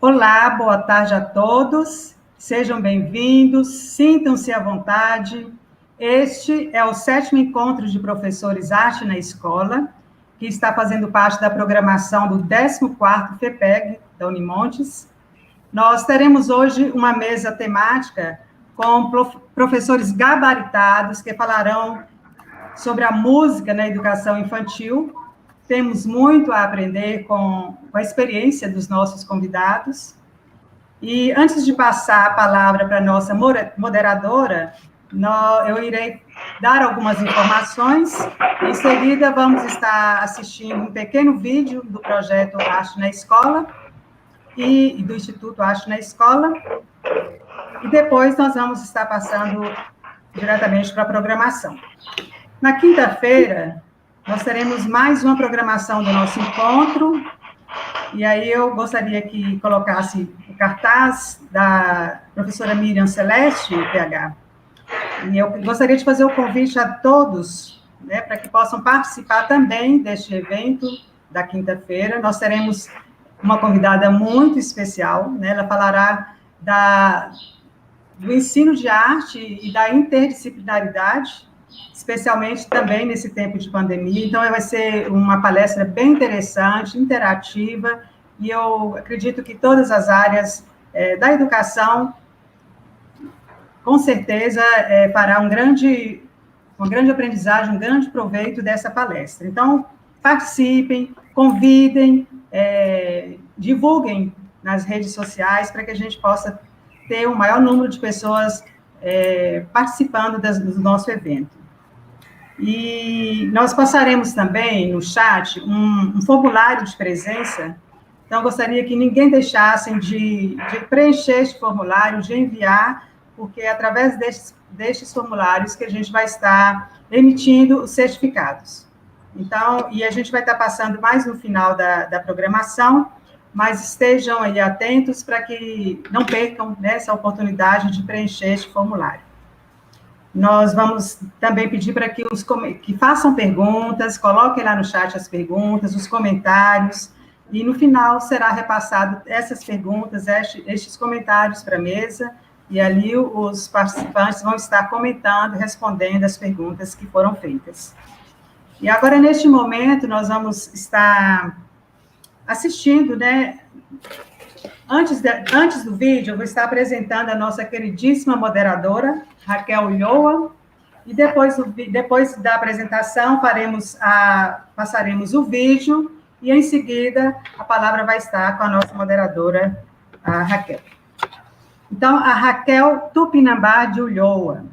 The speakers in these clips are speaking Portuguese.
Olá, boa tarde a todos, sejam bem-vindos, sintam-se à vontade. Este é o 7º Encontro de Professores Arte na Escola, que está fazendo parte da programação do 14º FEPEG da Unimontes. Nós teremos hoje uma mesa temática com professores gabaritados que falarão sobre a música na educação infantil. Temos muito a aprender com a experiência dos nossos convidados. E antes de passar a palavra para a nossa moderadora, eu irei dar algumas informações. Em seguida, vamos estar assistindo um pequeno vídeo do projeto Arte na Escola e do Instituto Arte na Escola. E depois nós vamos estar passando diretamente para a programação. Na quinta-feira, nós teremos mais uma programação do nosso encontro, e aí eu gostaria que colocasse o cartaz da professora Miriam Celeste, PH, e eu gostaria de fazer o convite a todos, né, para que possam participar também deste evento da quinta-feira. Nós teremos uma convidada muito especial, né, ela falará do ensino de arte e da interdisciplinaridade, especialmente também nesse tempo de pandemia. Então, vai ser uma palestra bem interessante, interativa, e eu acredito que todas as áreas da educação, com certeza, fará uma grande aprendizagem, um grande proveito dessa palestra. Então, participem, convidem, divulguem nas redes sociais, para que a gente possa ter o maior número de pessoas participando do nosso evento. E nós passaremos também no chat um formulário de presença. Então, gostaria que ninguém deixasse de preencher este formulário, de enviar, porque é através destes formulários que a gente vai estar emitindo os certificados. Então, e a gente vai estar passando mais no final da programação, mas estejam aí atentos para que não percam, né, essa oportunidade de preencher este formulário. Nós vamos também pedir para que façam perguntas, coloquem lá no chat as perguntas, os comentários, e no final será repassado essas perguntas, estes comentários para a mesa, e ali os participantes vão estar comentando, respondendo as perguntas que foram feitas. E agora, neste momento, nós vamos estar assistindo, né? Antes do vídeo, eu vou estar apresentando a nossa queridíssima moderadora, Raquel Ulloa, e depois da apresentação, passaremos o vídeo, e em seguida, a palavra vai estar com a nossa moderadora, a Raquel. Então, a Raquel Tupinambá de Ulloa,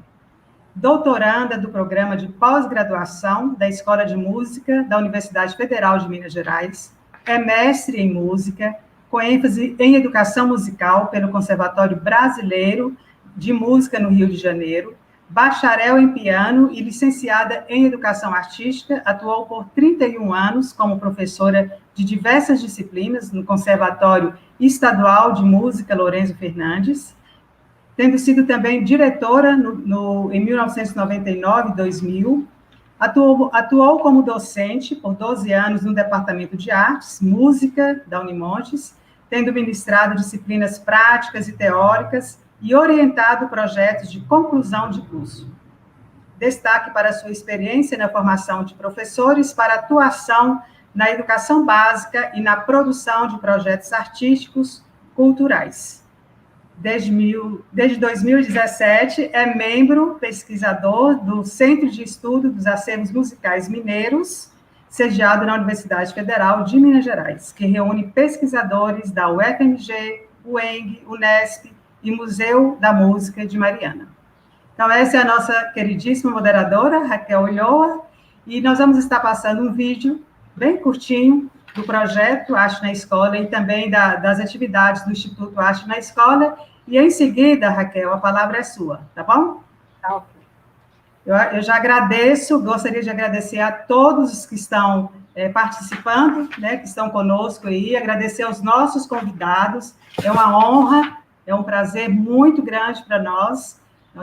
doutoranda do programa de pós-graduação da Escola de Música da Universidade Federal de Minas Gerais, é mestre em música, com ênfase em educação musical pelo Conservatório Brasileiro de Música no Rio de Janeiro, bacharel em piano e licenciada em educação artística, atuou por 31 anos como professora de diversas disciplinas no Conservatório Estadual de Música Lourenço Fernandes, tendo sido também diretora em 1999 e 2000, atuou como docente por 12 anos no Departamento de Artes, Música da Unimontes, tendo ministrado disciplinas práticas e teóricas e orientado projetos de conclusão de curso. Destaque para sua experiência na formação de professores para atuação na educação básica e na produção de projetos artísticos culturais. Desde 2017, é membro pesquisador do Centro de Estudo dos Acervos Musicais Mineiros, sediado na Universidade Federal de Minas Gerais, que reúne pesquisadores da UFMG, UENG, Unesp e Museu da Música de Mariana. Então, essa é a nossa queridíssima moderadora, Raquel Ulloa, e nós vamos estar passando um vídeo bem curtinho do projeto Arte na Escola e também das atividades do Instituto Arte na Escola, e em seguida, Raquel, a palavra é sua, tá bom? Tá ok. Eu já gostaria de agradecer a todos os que estão participando, né, que estão conosco aí, agradecer aos nossos convidados, é uma honra, é um prazer muito grande para nós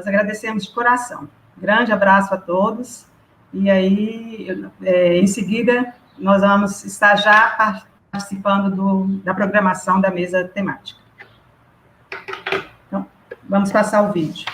agradecemos de coração. Grande abraço a todos, e aí, em seguida, nós vamos estar já participando da programação da mesa temática. Então, vamos passar o vídeo.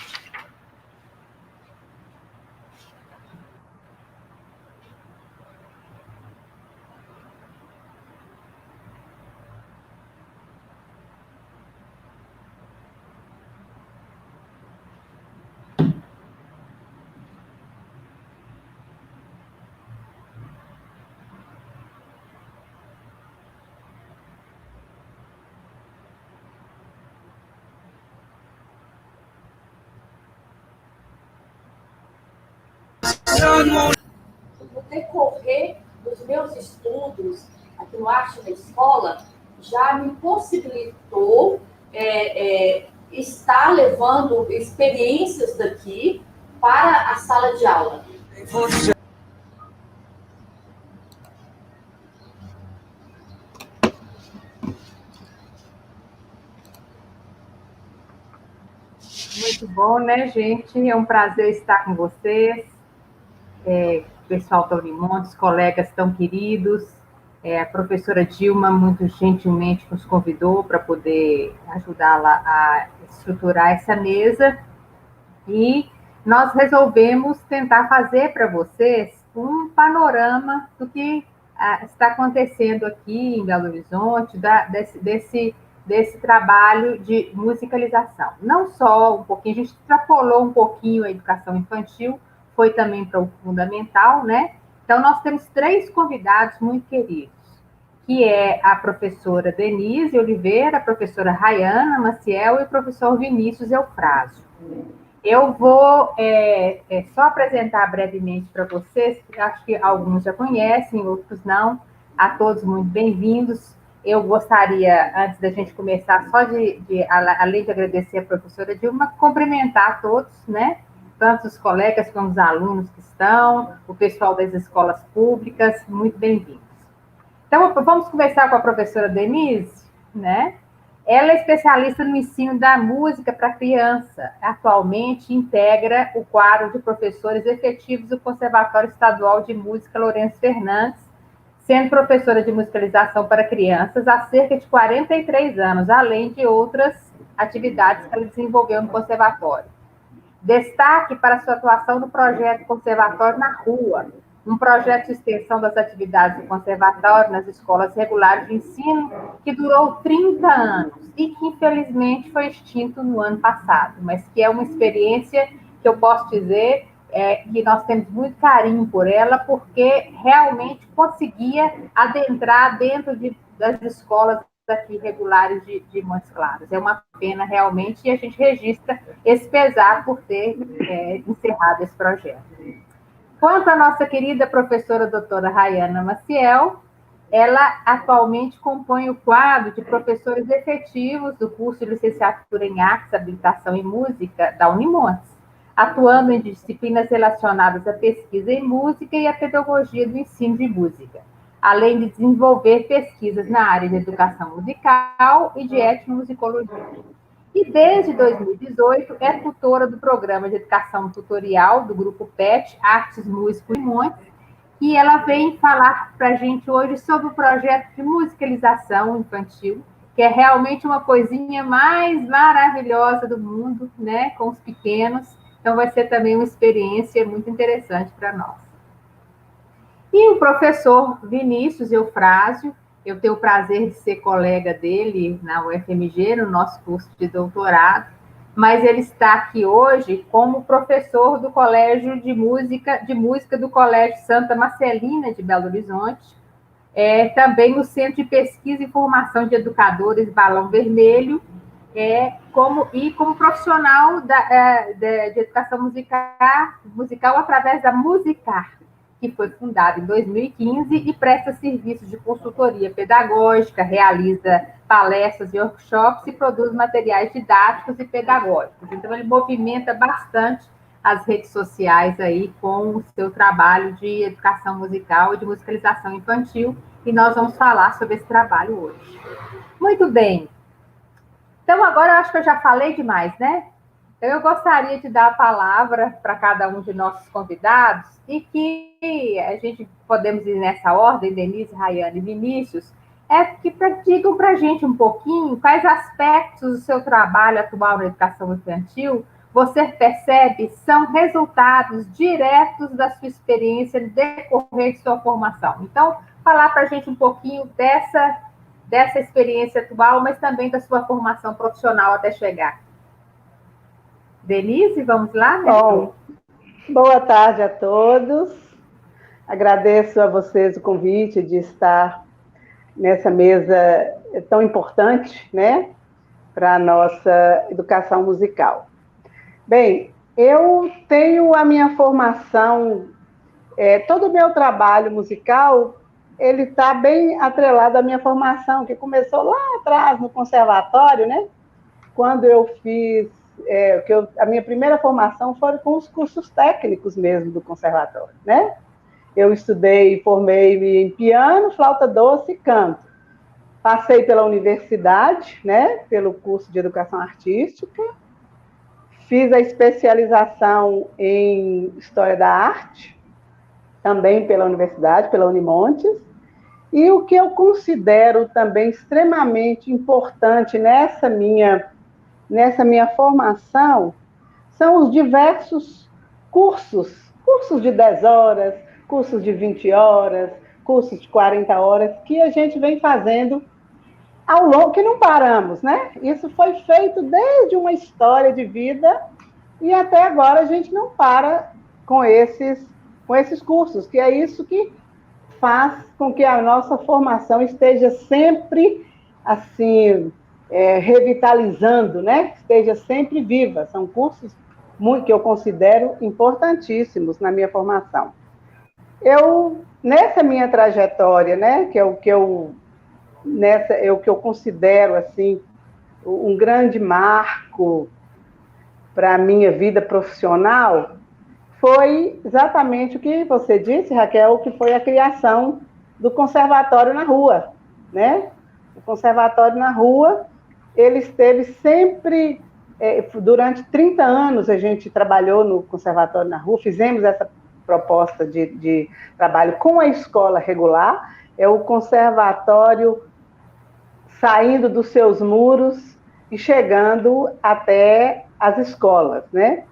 No decorrer dos meus estudos aqui no Arte da Escola, já me possibilitou estar levando experiências daqui para a sala de aula. Muito bom, né, gente? É um prazer estar com vocês. Pessoal da Unimontes, colegas tão queridos, a professora Dilma muito gentilmente nos convidou para poder ajudá-la a estruturar essa mesa, e nós resolvemos tentar fazer para vocês um panorama do que está acontecendo aqui em Belo Horizonte, desse trabalho de musicalização. Não só um pouquinho, a gente extrapolou um pouquinho a educação infantil, foi também para o fundamental, né? Então, nós temos 3 convidados muito queridos, que é a professora Denise Oliveira, a professora Rayana Maciel e o professor Vinícius Eufrásio. Eu vou só apresentar brevemente para vocês, acho que alguns já conhecem, outros não. A todos muito bem-vindos. Eu gostaria, antes da gente começar, só além de agradecer a professora Dilma, cumprimentar a todos, né? Tanto os colegas como os alunos que estão, o pessoal das escolas públicas, muito bem-vindos. Então, vamos começar com a professora Denise, né? Ela é especialista no ensino da música para criança. Atualmente integra o quadro de professores efetivos do Conservatório Estadual de Música Lourenço Fernandes, sendo professora de musicalização para crianças há cerca de 43 anos, além de outras atividades que ela desenvolveu no Conservatório. Destaque para sua atuação no projeto Conservatório na Rua, um projeto de extensão das atividades do conservatório nas escolas regulares de ensino, que durou 30 anos e que, infelizmente, foi extinto no ano passado, mas que é uma experiência que eu posso dizer que nós temos muito carinho por ela, porque realmente conseguia adentrar dentro das escolas aqui regulares de Montes Claros. É uma pena, realmente, e a gente registra esse pesar por ter encerrado esse projeto. Quanto à nossa querida professora doutora Rayana Maciel, ela atualmente compõe o quadro de professores efetivos do curso de licenciatura em Artes, Habilitação e Música da Unimontes, atuando em disciplinas relacionadas à pesquisa em música e à pedagogia do ensino de música, além de desenvolver pesquisas na área de educação musical e de etnomusicologia. E desde 2018 é tutora do programa de educação tutorial do Grupo PET, Artes, Música e Montes, e ela vem falar para a gente hoje sobre o projeto de musicalização infantil, que é realmente uma coisinha mais maravilhosa do mundo, né, com os pequenos. Então, vai ser também uma experiência muito interessante para nós. E o professor Vinícius Eufrásio, eu tenho o prazer de ser colega dele na UFMG, no nosso curso de doutorado, mas ele está aqui hoje como professor do Colégio de Música do Colégio Santa Marcelina de Belo Horizonte, também no Centro de Pesquisa e Formação de Educadores Balão Vermelho, como profissional de educação musical através da Musicar, que foi fundada em 2015 e presta serviços de consultoria pedagógica, realiza palestras e workshops e produz materiais didáticos e pedagógicos. Então, ele movimenta bastante as redes sociais aí com o seu trabalho de educação musical e de musicalização infantil, e nós vamos falar sobre esse trabalho hoje. Muito bem. Então, agora eu acho que eu já falei demais, né? Eu gostaria de dar a palavra para cada um de nossos convidados e que a gente podemos ir nessa ordem, Denise, Rayane e Vinícius, digam para a gente um pouquinho quais aspectos do seu trabalho atual na educação infantil você percebe são resultados diretos da sua experiência no decorrer de sua formação. Então, falar para a gente um pouquinho dessa experiência atual, mas também da sua formação profissional até chegar. Denise, vamos lá? Bom, boa tarde a todos. Agradeço a vocês o convite de estar nessa mesa tão importante, né, para a nossa educação musical. Bem, eu tenho a minha formação, todo o meu trabalho musical, ele está bem atrelado à minha formação, que começou lá atrás no conservatório, né? Quando eu fiz, a minha primeira formação foi com os cursos técnicos mesmo do conservatório, né? Eu estudei, formei-me em piano, flauta doce e canto. Passei pela universidade, né? Pelo curso de educação artística. Fiz a especialização em História da Arte, também pela universidade, pela Unimontes. E o que eu considero também extremamente importante nessa minha formação são os diversos cursos de 10 horas, cursos de 20 horas, cursos de 40 horas, que a gente vem fazendo ao longo, que não paramos, né? Isso foi feito desde uma história de vida e até agora a gente não para com esses cursos, que é isso que faz com que a nossa formação esteja sempre, assim, revitalizando, né? Esteja sempre viva. São cursos que eu considero importantíssimos na minha formação. Nessa minha trajetória, né, que é o que eu considero assim um grande marco para a minha vida profissional, foi exatamente o que você disse, Raquel, que foi a criação do Conservatório na Rua, né? O Conservatório na Rua, ele esteve sempre, durante 30 anos a gente trabalhou no Conservatório na Rua, fizemos essa proposta de trabalho com a escola regular, é o conservatório saindo dos seus muros e chegando até as escolas, né?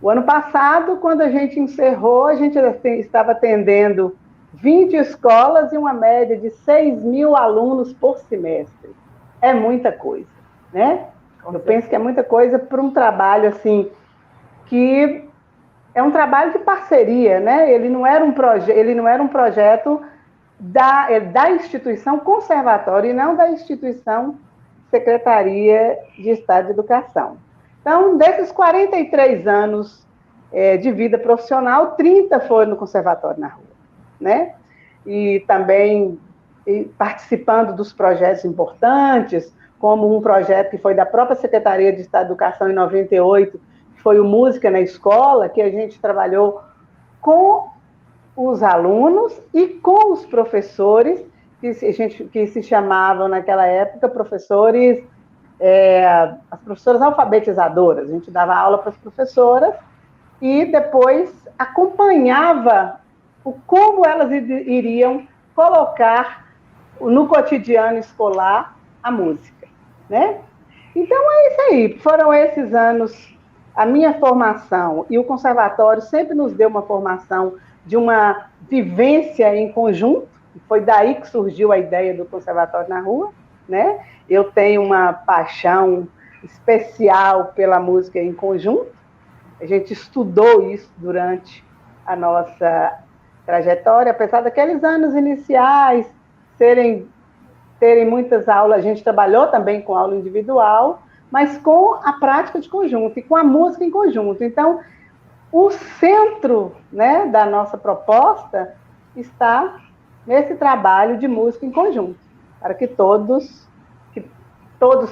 O ano passado, quando a gente encerrou, a gente estava atendendo 20 escolas e uma média de 6.000 alunos por semestre. É muita coisa, né? Eu penso que é muita coisa para um trabalho assim, que é um trabalho de parceria, né? Ele não era um projeto da instituição conservatória e não da instituição Secretaria de Estado de Educação. Então, desses 43 anos de vida profissional, 30 foram no Conservatório na Rua, né? E também participando dos projetos importantes, como um projeto que foi da própria Secretaria de Estado de Educação em 98, que foi o Música na Escola, que a gente trabalhou com os alunos e com os professores, que se chamavam naquela época professores, as professoras alfabetizadoras. A gente dava aula para as professoras e depois acompanhava como elas iriam colocar no cotidiano escolar a música, né? Então é isso aí, foram esses anos, a minha formação, e o conservatório sempre nos deu uma formação de uma vivência em conjunto, foi daí que surgiu a ideia do Conservatório na Rua, né? Eu tenho uma paixão especial pela música em conjunto, a gente estudou isso durante a nossa trajetória, apesar daqueles anos iniciais terem muitas aulas, a gente trabalhou também com aula individual, mas com a prática de conjunto e com a música em conjunto. Então, o centro, né, da nossa proposta está nesse trabalho de música em conjunto, para que todos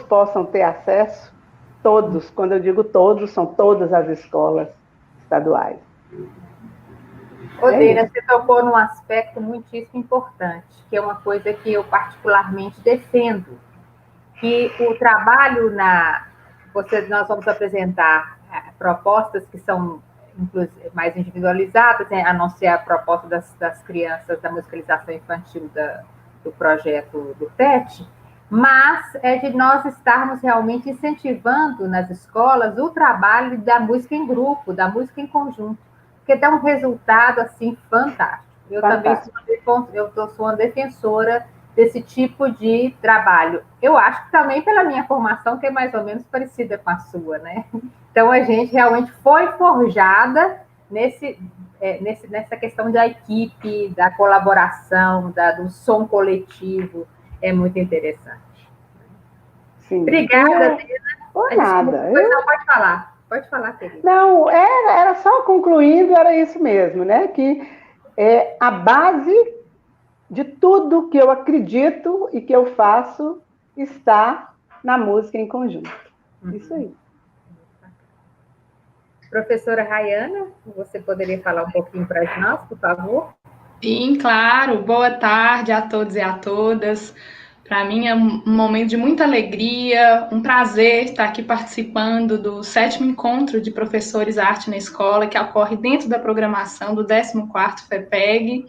possam ter acesso, todos, quando eu digo todos, são todas as escolas estaduais. Odeira, você tocou num aspecto muitíssimo importante, que é uma coisa que eu particularmente defendo, que o trabalho nós vamos apresentar propostas que são mais individualizadas, né, a não ser a proposta das crianças da musicalização infantil do projeto do PET, mas é de nós estarmos realmente incentivando nas escolas o trabalho da música em grupo, da música em conjunto, porque dá um resultado, assim, fantástico. Eu fantástico. Também sou uma defensora desse tipo de trabalho. Eu acho que também pela minha formação, que é mais ou menos parecida com a sua, né? Então, a gente realmente foi forjada nessa questão da equipe, da colaboração, do som coletivo. É muito interessante. Sim. Obrigada, Tina. Por nada. Não, pode falar, querida. Não, era só concluindo, era isso mesmo, né? Que a base de tudo que eu acredito e que eu faço está na música em conjunto. Isso aí. Professora Rayana, você poderia falar um pouquinho para nós, por favor? Sim, claro. Boa tarde a todos e a todas. Para mim é um momento de muita alegria, um prazer estar aqui participando do 7º Encontro de Professores Arte na Escola, que ocorre dentro da programação do 14º FEPEG.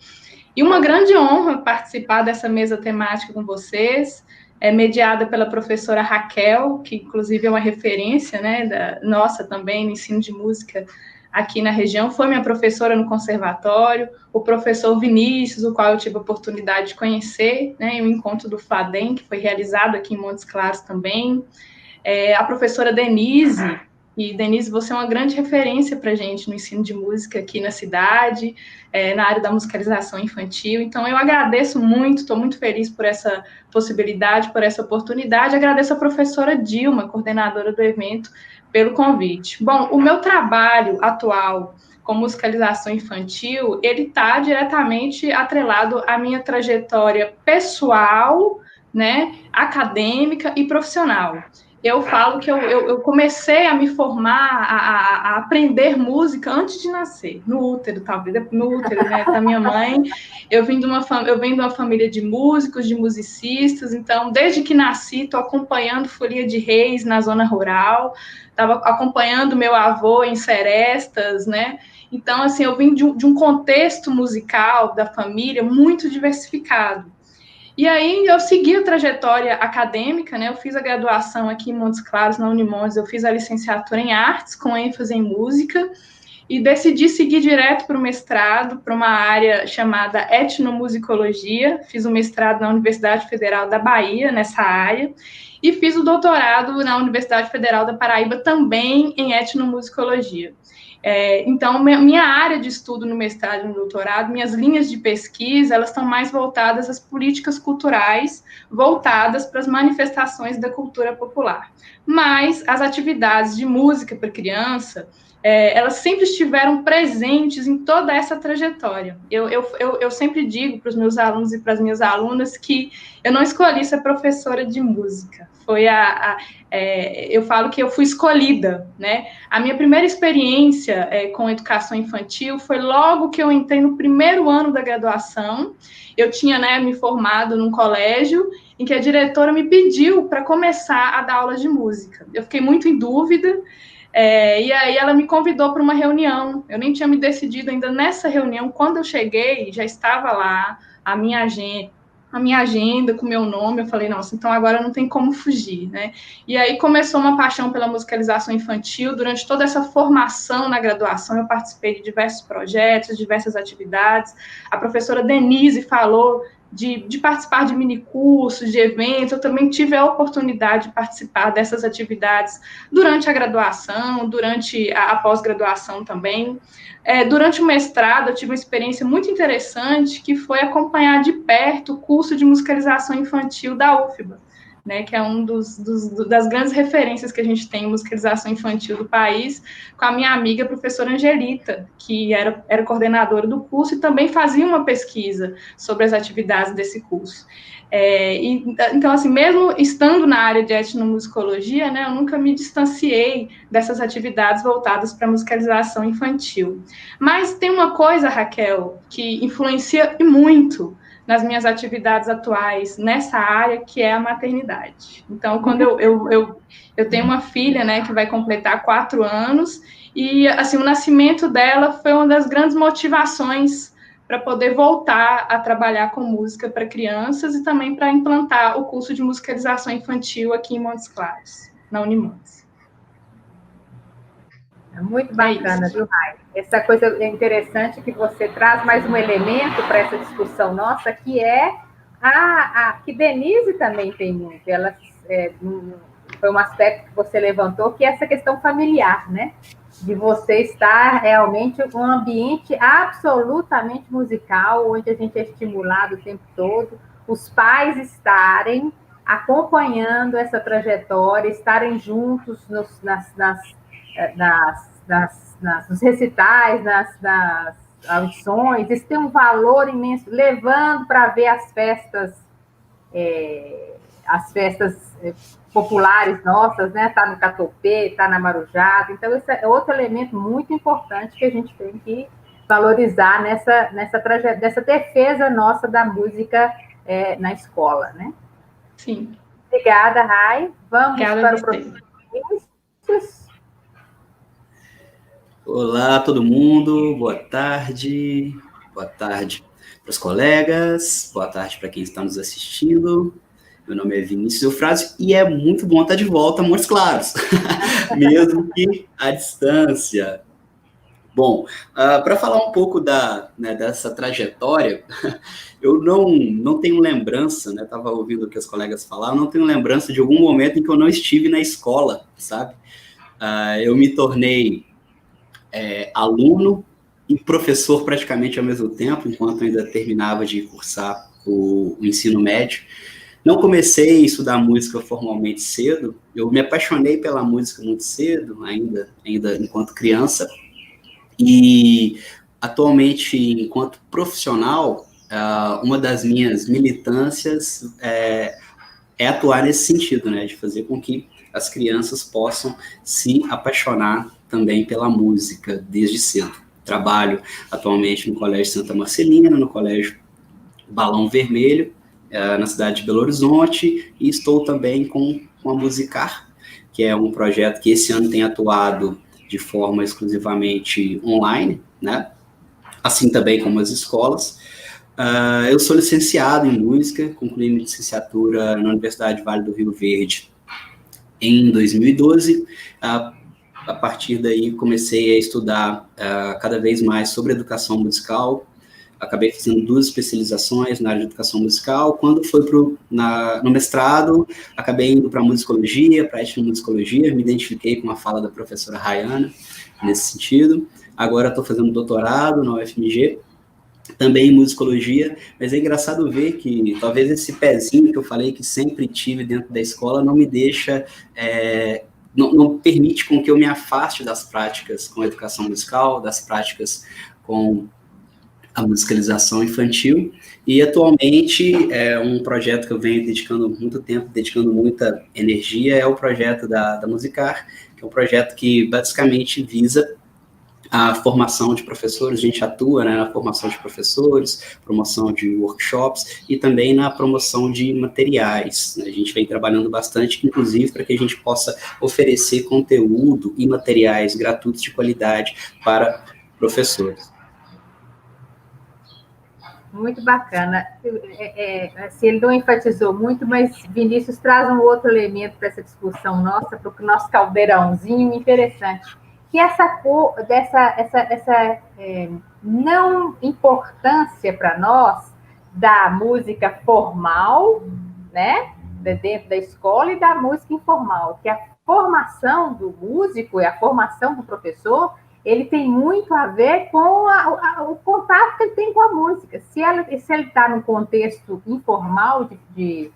E uma grande honra participar dessa mesa temática com vocês, mediada pela professora Raquel, que inclusive é uma referência, né, nossa também no ensino de música aqui na região, foi minha professora no conservatório, o professor Vinícius, o qual eu tive a oportunidade de conhecer, né, em um encontro do FADEM, que foi realizado aqui em Montes Claros também, a professora Denise. E, Denise, você é uma grande referência para a gente no ensino de música aqui na cidade, na área da musicalização infantil. Então, eu agradeço muito, estou muito feliz por essa possibilidade, por essa oportunidade. Agradeço a professora Dilma, coordenadora do evento, pelo convite. Bom, o meu trabalho atual com musicalização infantil, ele está diretamente atrelado à minha trajetória pessoal, né, acadêmica e profissional. Eu falo que eu comecei a me formar, a aprender música antes de nascer, no útero, talvez, no útero, né, da minha mãe. Eu venho de uma família de músicos, de musicistas, então, desde que nasci, estou acompanhando Folia de Reis na zona rural, estava acompanhando meu avô em serestas, né? Então, assim, eu vim de um contexto musical da família muito diversificado. E aí eu segui a trajetória acadêmica, né? Eu fiz a graduação aqui em Montes Claros, na Unimontes, eu fiz a licenciatura em artes, com ênfase em música, e decidi seguir direto para o mestrado, para uma área chamada etnomusicologia. Fiz o mestrado na Universidade Federal da Bahia, nessa área, e fiz o doutorado na Universidade Federal da Paraíba, também em etnomusicologia. Então, minha área de estudo no mestrado e no doutorado, minhas linhas de pesquisa, elas estão mais voltadas às políticas culturais, voltadas para as manifestações da cultura popular. Mas as atividades de música para criança, elas sempre estiveram presentes em toda essa trajetória. Eu sempre digo para os meus alunos e para as minhas alunas que eu não escolhi ser professora de música. Eu falo que eu fui escolhida, né? A minha primeira experiência com educação infantil foi logo que eu entrei no primeiro ano da graduação. Eu tinha, né, me formado num colégio em que a diretora me pediu para começar a dar aula de música. Eu fiquei muito em dúvida, e aí ela me convidou para uma reunião. Eu nem tinha me decidido ainda nessa reunião. Quando eu cheguei, já estava lá a minha agenda com o meu nome. Eu falei, nossa, então agora não tem como fugir, né? E aí começou uma paixão pela musicalização infantil. Durante toda essa formação na graduação, eu participei de diversos projetos, diversas atividades. A professora Denise falou de participar de minicursos, de eventos. Eu também tive a oportunidade de participar dessas atividades durante a graduação, durante a pós-graduação também. Durante o mestrado, eu tive uma experiência muito interessante, que foi acompanhar de perto o curso de musicalização infantil da UFBA, né, que é das grandes referências que a gente tem em musicalização infantil do país, com a minha amiga, a professora Angelita, que era coordenadora do curso e também fazia uma pesquisa sobre as atividades desse curso. Então, assim, mesmo estando na área de etnomusicologia, né, eu nunca me distanciei dessas atividades voltadas para a musicalização infantil. Mas tem uma coisa, Raquel, que influencia muito nas minhas atividades atuais nessa área, que é a maternidade. Então, quando eu tenho uma filha, né, que vai completar 4 anos, e, assim, o nascimento dela foi uma das grandes motivações para poder voltar a trabalhar com música para crianças e também para implantar o curso de musicalização infantil aqui em Montes Claros, na Unimontes. É muito bacana, viu, Rai? Essa coisa interessante que você traz mais um elemento para essa discussão nossa, que é que Denise também tem muito. Ela foi um aspecto que você levantou, que é essa questão familiar, né? De você estar realmente em um ambiente absolutamente musical, onde a gente é estimulado o tempo todo, os pais estarem acompanhando essa trajetória, estarem juntos nos recitais, nas audições, isso tem um valor imenso, levando para ver as festas populares nossas, né? Tá no Catopê, tá na Marujá. Então, esse é outro elemento muito importante que a gente tem que valorizar nessa defesa nossa da música na escola, né? Sim. Obrigada, Rai. Vamos Obrigada para o próximo Vinícius. Olá, todo mundo. Boa tarde. Boa tarde para os colegas. Boa tarde para quem está nos assistindo. Meu nome é Vinícius Eufrásio e é muito bom estar de volta a Montes Claros, mesmo que à distância. Bom, para falar um pouco dessa trajetória, eu não tenho lembrança, né? Estava ouvindo o que os colegas falaram, não tenho lembrança de algum momento em que eu não estive na escola, sabe? Eu me tornei aluno e professor praticamente ao mesmo tempo, enquanto ainda terminava de cursar o ensino médio. Não comecei a estudar música formalmente cedo, eu me apaixonei pela música muito cedo, ainda enquanto criança, e atualmente, enquanto profissional, uma das minhas militâncias é atuar nesse sentido, né, de fazer com que as crianças possam se apaixonar também pela música desde cedo. Trabalho atualmente no Colégio Santa Marcelina, no Colégio Balão Vermelho, na cidade de Belo Horizonte, e estou também com a Musicar, que é um projeto que esse ano tem atuado de forma exclusivamente online, né? Assim também como as escolas. Eu sou licenciado em música, concluí minha licenciatura na Universidade Vale do Rio Verde em 2012. A partir daí comecei a estudar cada vez mais sobre educação musical. Acabei fazendo 2 especializações na área de educação musical. Quando foi no mestrado, acabei indo para musicologia, para etnomusicologia, me identifiquei com a fala da professora Rayana nesse sentido. Agora estou fazendo doutorado na UFMG, também em musicologia, mas é engraçado ver que talvez esse pezinho que eu falei que sempre tive dentro da escola não me deixa... Não permite com que eu me afaste das práticas com a educação musical, das práticas com a musicalização infantil, e atualmente é um projeto que eu venho dedicando muito tempo, dedicando muita energia, é o projeto da Musicar, que é um projeto que basicamente visa a formação de professores. A gente atua, né, na formação de professores, promoção de workshops e também na promoção de materiais. A gente vem trabalhando bastante, inclusive, para que a gente possa oferecer conteúdo e materiais gratuitos de qualidade para professores. Muito bacana. Assim, ele não enfatizou muito, mas Vinícius traz um outro elemento para essa discussão nossa, para o nosso caldeirãozinho interessante, que essa não importância para nós da música formal, né, dentro da escola, e da música informal, que a formação do músico e a formação do professor, ele tem muito a ver com o contato que ele tem com a música. Se ele está num contexto informal de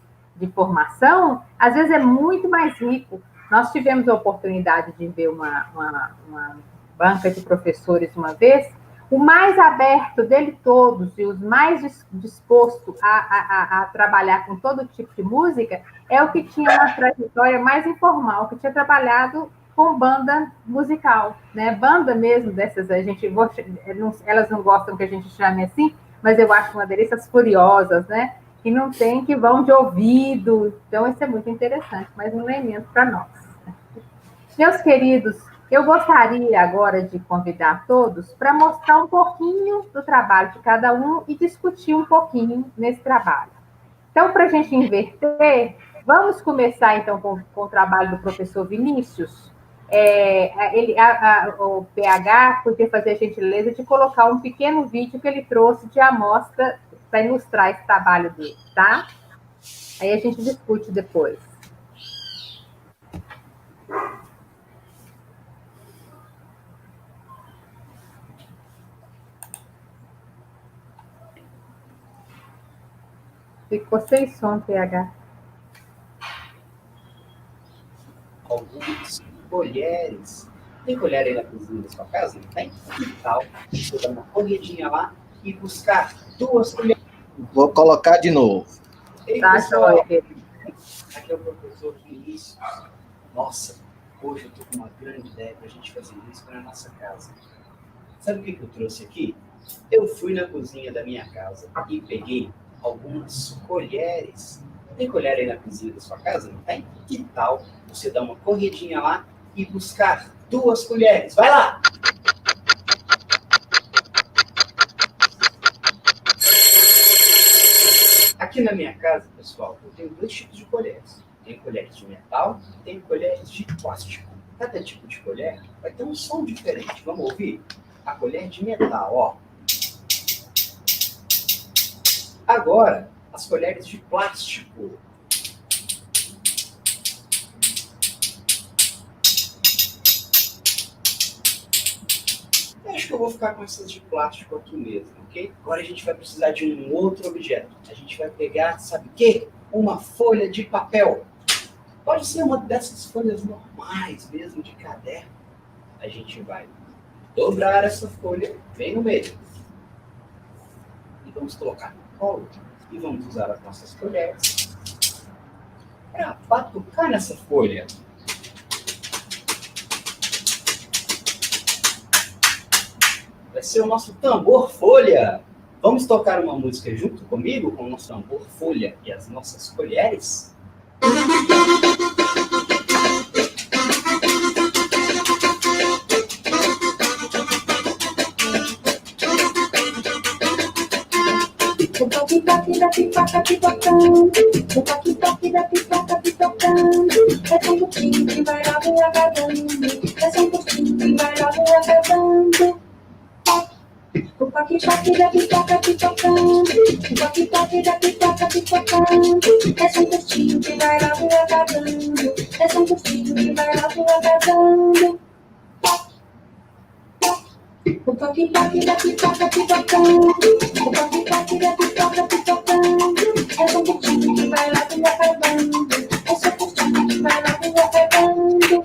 formação, às vezes é muito mais rico. Nós tivemos a oportunidade de ver uma banca de professores uma vez. O mais aberto dele todos e os mais disposto a trabalhar com todo tipo de música é o que tinha uma trajetória mais informal, que tinha trabalhado com banda musical, né? Banda mesmo dessas, elas não gostam que a gente chame assim, mas eu acho uma delícia, as furiosas, né? Que vão de ouvido. Então, isso é muito interessante, mais um elemento para nós. Meus queridos, Eu gostaria agora de convidar todos para mostrar um pouquinho do trabalho de cada um e discutir um pouquinho nesse trabalho. Então, para a gente inverter, vamos começar então com o trabalho do professor Vinícius. O PH podia fazer a gentileza de colocar um pequeno vídeo que ele trouxe de amostra para ilustrar esse trabalho dele, tá? Aí a gente discute depois. Ficou sem som, PH. Algumas colheres. Tem colher aí na cozinha da sua casa? Não tem? Que tal você dar uma corridinha lá e buscar 2 colheres? Vou colocar de novo. Ei, Tá, pessoal, joia. aqui é o professor Vinícius. Nossa, hoje eu tô com uma grande ideia para a gente fazer isso para a nossa casa. Sabe o que eu trouxe aqui? Eu fui na cozinha da minha casa e peguei algumas colheres. Tem colher aí na cozinha da sua casa? Não tem? Que tal você dar uma corridinha lá e buscar 2 colheres? Vai lá! Aqui na minha casa, pessoal, eu tenho 2 tipos de colheres. Tem colheres de metal e tem colheres de plástico. Cada tipo de colher vai ter um som diferente. Vamos ouvir? A colher de metal, ó. Agora, as colheres de plástico. Eu acho que eu vou ficar com essas de plástico aqui mesmo, ok? Agora a gente vai precisar de um outro objeto. A gente vai pegar, sabe o quê? Uma folha de papel. Pode ser uma dessas folhas normais mesmo, de caderno. A gente vai dobrar essa folha bem no meio. E vamos colocar no colo. E vamos usar as nossas colheres para batucar nessa folha. Vai ser o nosso tambor folha. Vamos tocar uma música junto comigo com o nosso tambor folha e as nossas colheres? O toque-toque da pipoca pipocando, o toque-toque da pipoca pipocando, é tão curtinho que vai logo acabando, é tão curtinho que vai logo acabando. O toque-toque da pipoca pipocando, o toque-toque da pipoca pipocando, é tão curtinho que vai logo acabando, é tão curtinho que vai logo acabando. O toque-toque da pipoca pipocando, o toque-toque da pipoca pipocando, é tão curtinho que vai logo acabando, é tão curtinho que vai logo acabando.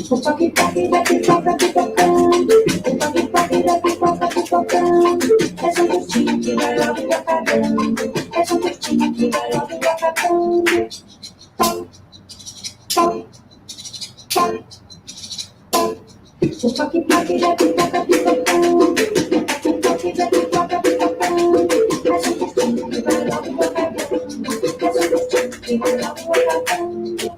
O toque-toque da pipoca pipocando, o toque-toque da pipoca pipocando, é tão curtinho que vai logo acabando, é tão curtinho que vai logo acabando. O toque-toque da pipoca pipocando, o toque-toque da pipoca pipocando, é tão curtinho que vai logo acabando, é tão curtinho que vai logo acabando.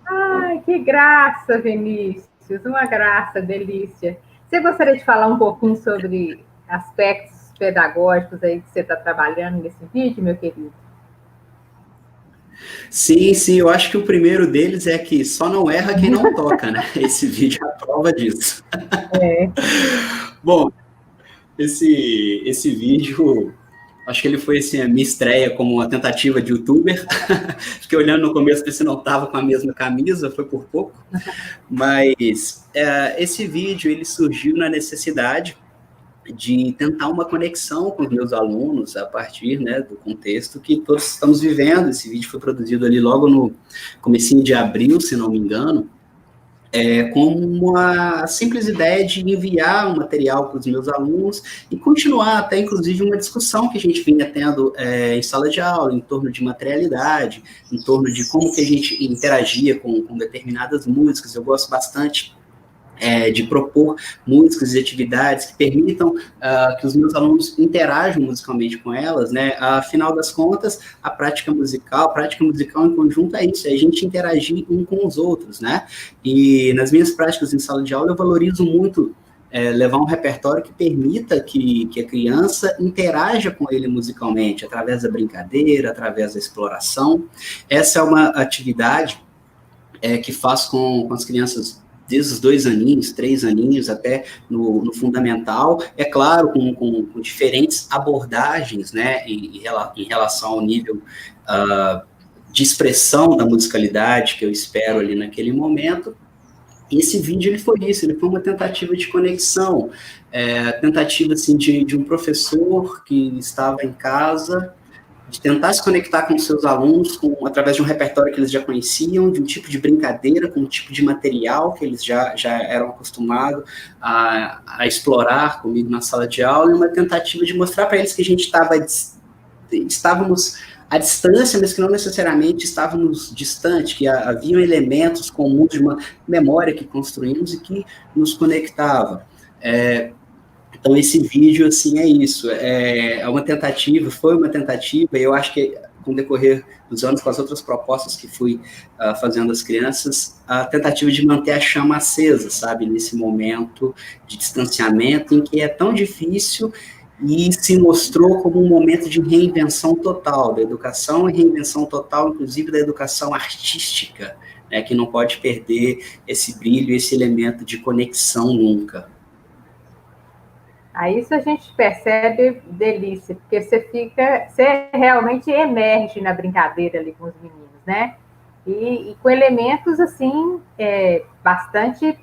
Ai, que graça, Vinícius, uma graça, delícia. Você gostaria de falar um pouquinho sobre aspectos pedagógicos aí que você está trabalhando nesse vídeo, meu querido? Sim, eu acho que o primeiro deles é que só não erra quem não toca, né? Esse vídeo é a prova disso. É. Bom, esse vídeo, acho que ele foi assim, a minha estreia como uma tentativa de youtuber. Fiquei olhando no começo para ver se não estava com a mesma camisa, foi por pouco. Mas esse vídeo, ele surgiu na necessidade de tentar uma conexão com os meus alunos a partir, né, do contexto que todos estamos vivendo. Esse vídeo foi produzido ali logo no comecinho de abril, se não me engano, com uma simples ideia de enviar um material para os meus alunos e continuar até, inclusive, uma discussão que a gente vinha tendo em sala de aula, em torno de materialidade, em torno de como que a gente interagia com determinadas músicas. Eu gosto bastante de propor músicas e atividades que permitam que os meus alunos interajam musicalmente com elas, né? Afinal das contas, a prática musical em conjunto é isso, é a gente interagir um com os outros, né? E nas minhas práticas em sala de aula, eu valorizo muito levar um repertório que permita que a criança interaja com ele musicalmente, através da brincadeira, através da exploração. Essa é uma atividade que faço com as crianças desde os 2 aninhos, 3 aninhos, até no fundamental, é claro, com diferentes abordagens, né, em relação ao nível de expressão da musicalidade que eu espero ali naquele momento. E esse vídeo, ele foi isso, ele foi uma tentativa de conexão, tentativa, assim, de um professor que estava em casa, de tentar se conectar com seus alunos através de um repertório que eles já conheciam, de um tipo de brincadeira, com um tipo de material que eles já eram acostumados a explorar comigo na sala de aula, e uma tentativa de mostrar para eles que a gente estávamos à distância, mas que não necessariamente estávamos distantes, que haviam elementos comuns de uma memória que construímos e que nos conectava. Então, esse vídeo, assim, é isso, foi uma tentativa, e eu acho que, com o decorrer dos anos, com as outras propostas que fui fazendo às crianças, a tentativa de manter a chama acesa, sabe, nesse momento de distanciamento, em que é tão difícil, e se mostrou como um momento de reinvenção total da educação, e reinvenção total, inclusive, da educação artística, né, que não pode perder esse brilho, esse elemento de conexão nunca. Aí isso a gente percebe delícia, porque você realmente emerge na brincadeira ali com os meninos, né? E com elementos, assim, bastante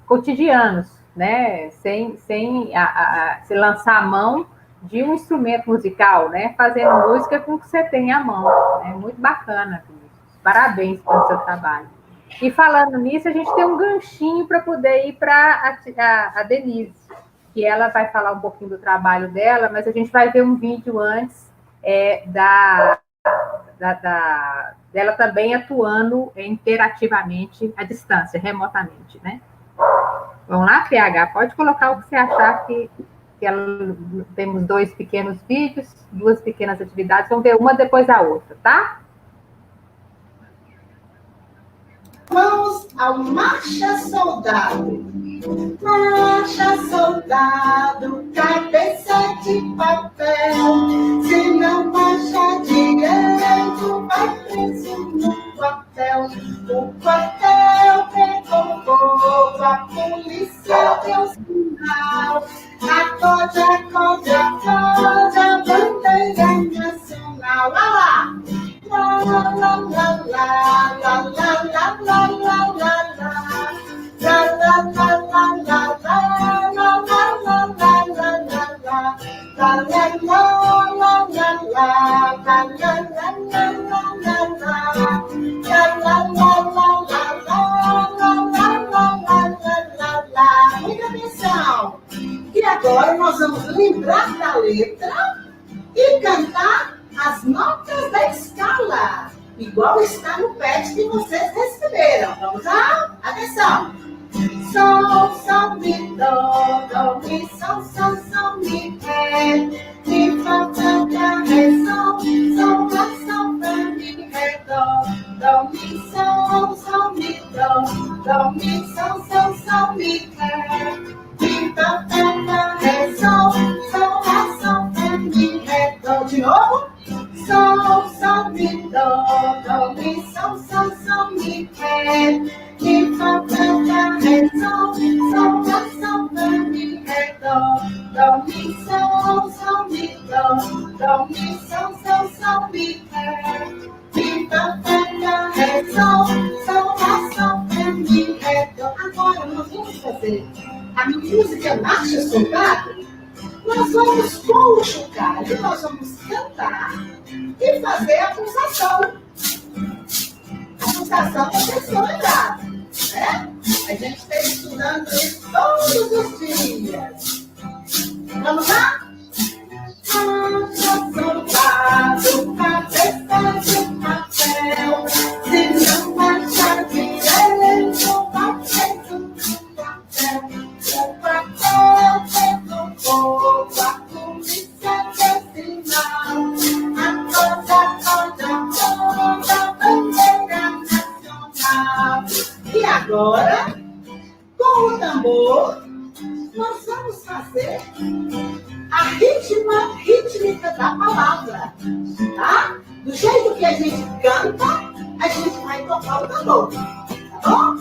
cotidianos, né? Sem se lançar a mão de um instrumento musical, né? Fazendo música com o que você tem à mão. É muito bacana, Vinícius. Parabéns pelo seu trabalho. E falando nisso, a gente tem um ganchinho para poder ir para a Denise, que ela vai falar um pouquinho do trabalho dela, mas a gente vai ver um vídeo antes dela também atuando interativamente à distância, remotamente, né? Vamos lá, PH, pode colocar o que você achar que temos 2 pequenos vídeos, 2 pequenas atividades, vamos ver uma depois da outra, tá? Vamos ao Marcha Soldado. Marcha, soldado, cabeça de papel. Se não marcha direito, vai preso no quartel. O quartel pegou fogo, a polícia deu sinal. Acorde, acorde, acorde, a bandeira nacional. Olha lá! La, la, la, la, la, la, la, la, la, la, la, la. La la la la la la la la la la la la la la la la la. Muita atenção! E agora nós vamos lembrar da letra e cantar as notas da escala, igual está no pad que vocês receberam. Vamos lá? Atenção! Sol, sol, mi, do, mi, sol, mi, ré, mi, fá, fá, ré, sol, lá, fá, mi, ré, do, mi, sol, mi, do, mi, sol, mi, ré, mi, fá, fá, ré, sol, lá, fá, mi, ré, do. De novo? Sol, mi, do, mi, sol, mi, ré, mi, fá, fá, ré, sol, lá, mi, ré, do, mi, do, mi, sol, mi, ré, mi, fá, fá, ré, sol, lá, mi, ré, do. Agora nós vamos fazer a música Marcha Soldado nós vamos com o chocalho, nós vamos cantar e fazer a pulsação. A pulsação da pessoa errada, né? A gente está estudando isso todos os dias. Vamos lá? Soldado, cabeça de papel, se não marchar direito, batendo no papel. O papel pegou fogo, a polícia fez sinal, a toda bandeira nacional. E agora, com o tambor, nós vamos fazer a rítmica da palavra, tá? Do jeito que a gente canta, a gente vai tocar o tambor, tá bom?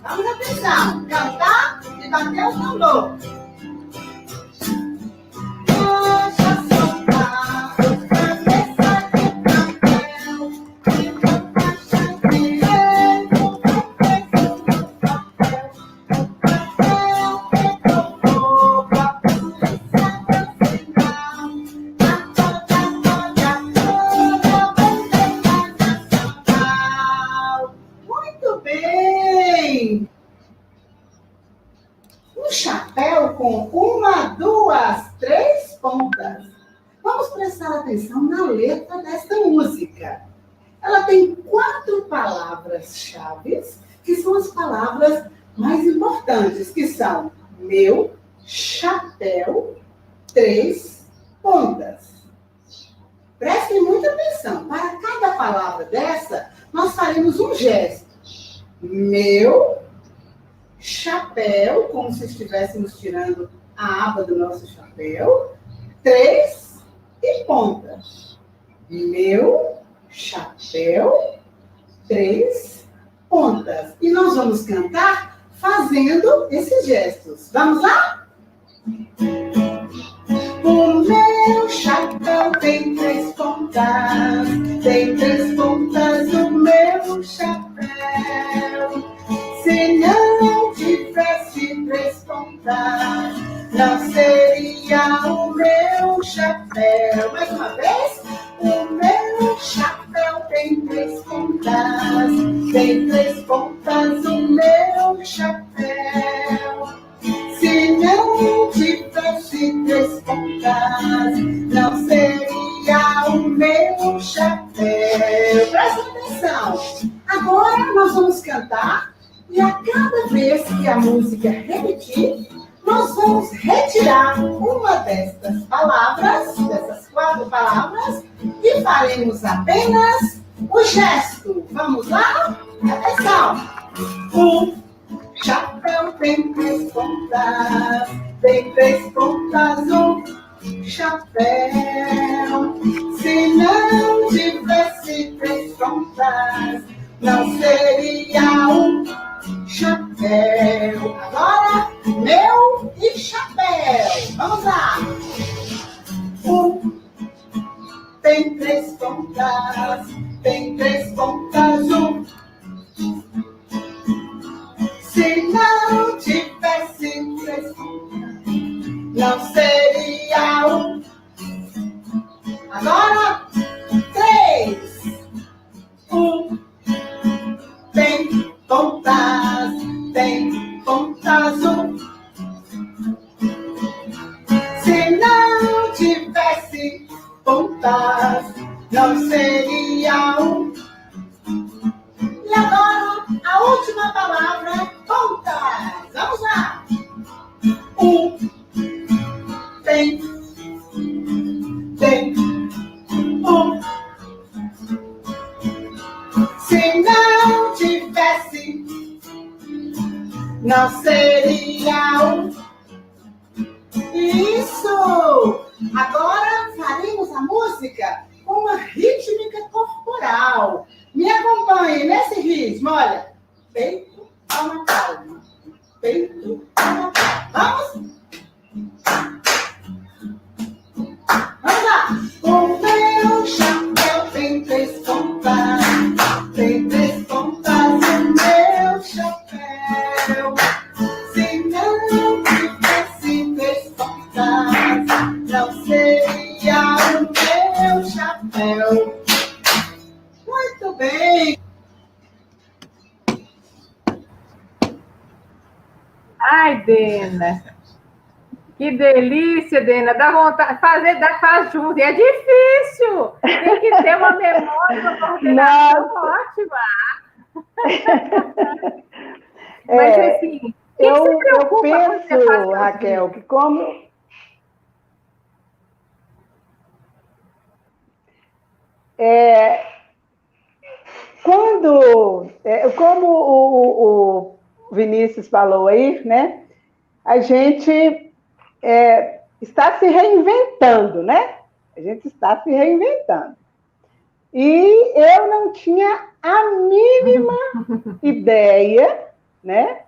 Vamos atenção, cantar e bater o tambor. Hoje soldado, cabeça de papel, e não baixa direito, batendo no papel. O papel pegou fogo, a polícia deu sinal, a toda bandeira nacional. Muito bem! Um chapéu com 1, 2, 3 pontas. Vamos prestar atenção na letra desta música. Ela tem 4 palavras-chave, que são as palavras mais importantes, que são meu, chapéu, 3 pontas. Prestem muita atenção. Para cada palavra dessa, nós faremos um gesto. Meu, chapéu, como se estivéssemos tirando a aba do nosso chapéu, 3 e pontas. Meu, chapéu, 3 pontas. E nós vamos cantar fazendo esses gestos. Vamos lá? O meu chapéu tem 3 pontas, tem 3 pontas o meu chapéu. Se não tivesse 3 pontas, não seria o meu chapéu. Mais uma vez. O meu chapéu tem 3 pontas, tem 3 pontas o meu chapéu. Se não tivesse 3 pontas, não seria o meu chapéu. Presta atenção. Agora nós vamos cantar e a cada vez que a música repetir, nós vamos retirar uma destas palavras, dessas 4 palavras, e faremos apenas o gesto. Vamos lá? Atenção! O chapéu tem 3 pontas, tem 3 pontas o chapéu. Se não tivesse 3 pontas, não seria um chapéu. Agora, meu e chapéu. Vamos lá. Tem 3 pontas, tem 3 pontas um. Se não tivesse 3 pontas, não seria um. Agora, 3. Tem pontas um. Se não tivesse pontas, não seria um. E agora, a última palavra, pontas. Vamos lá. Tem Se não tivesse, não seria um. Isso! Agora faremos a música com uma rítmica corporal. Me acompanhe nesse ritmo, olha. Peito, palma, palma. Peito, palma, palma. Vamos? Vamos lá! O meu chapéu tem 3 pontas, tem 3 pontas o meu chapéu. Se não tivesse 3 pontas, Ai, Dena. Que delícia, Dena. Dá vontade de fazer, faz junto. E é difícil. Tem que ter uma memória, uma coordenação ótima. Mas, assim, eu penso, Raquel, que como... Como o Vinícius falou aí, né? A gente está se reinventando, né? A gente está se reinventando. E eu não tinha a mínima ideia, né?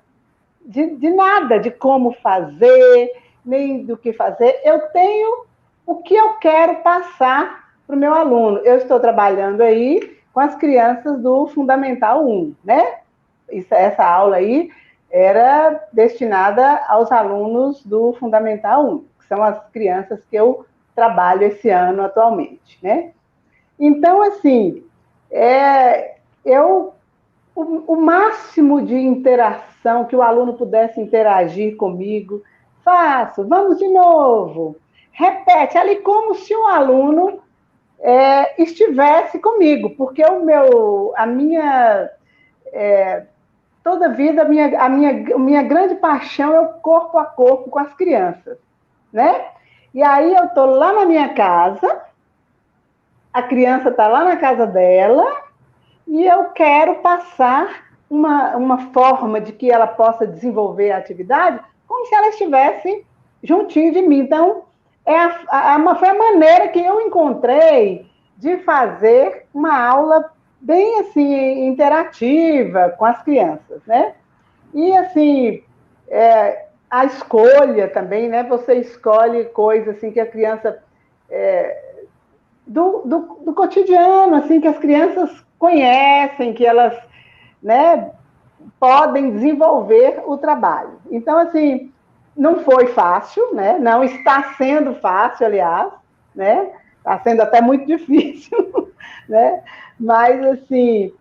De nada, de como fazer, nem do que fazer. Eu tenho o que eu quero passar para o meu aluno. Eu estou trabalhando aí com as crianças do Fundamental 1, né? Essa aula aí era destinada aos alunos do Fundamental 1, que são as crianças que eu trabalho esse ano atualmente, né? Então, assim, o máximo de interação que o aluno pudesse interagir comigo, faço, vamos de novo, repete, ali como se o aluno estivesse comigo, porque toda vida, a minha grande paixão é o corpo a corpo com as crianças, né? E aí eu estou lá na minha casa, a criança está lá na casa dela, e eu quero passar uma forma de que ela possa desenvolver a atividade como se ela estivesse juntinho de mim. Então, foi a maneira que eu encontrei de fazer uma aula bem assim, interativa com as crianças, né? E, assim, a escolha também, né? Você escolhe coisas assim que a criança... do cotidiano, assim, que as crianças conhecem, que elas, né, podem desenvolver o trabalho. Então, assim, não foi fácil, né? Não está sendo fácil, aliás, né? Está sendo até muito difícil, né? Mas, assim,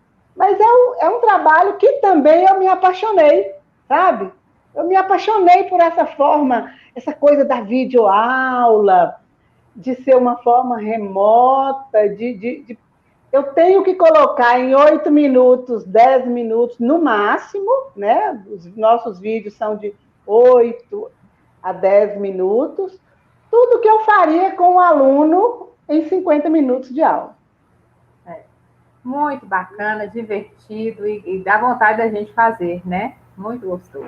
é um trabalho que também eu me apaixonei, sabe? Eu me apaixonei por essa forma, essa coisa da videoaula, de ser uma forma remota, eu tenho que colocar em 8 minutos, 10 minutos no máximo, né? Os nossos vídeos são de 8 a 10 minutos, tudo que eu faria com o aluno em 50 minutos de aula. Muito bacana, divertido e dá vontade da gente fazer, né? Muito gostoso.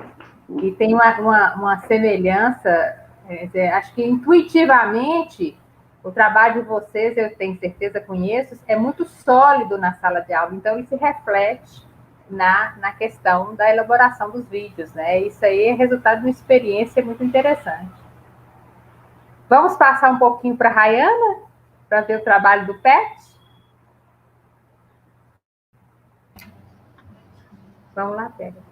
E tem uma semelhança, acho que intuitivamente, o trabalho de vocês, eu tenho certeza, conheço, é muito sólido na sala de aula, então ele se reflete na questão da elaboração dos vídeos, né? Isso aí é resultado de uma experiência muito interessante. Vamos passar um pouquinho para a Rayana, para ver o trabalho do PET? Vamos lá, pega.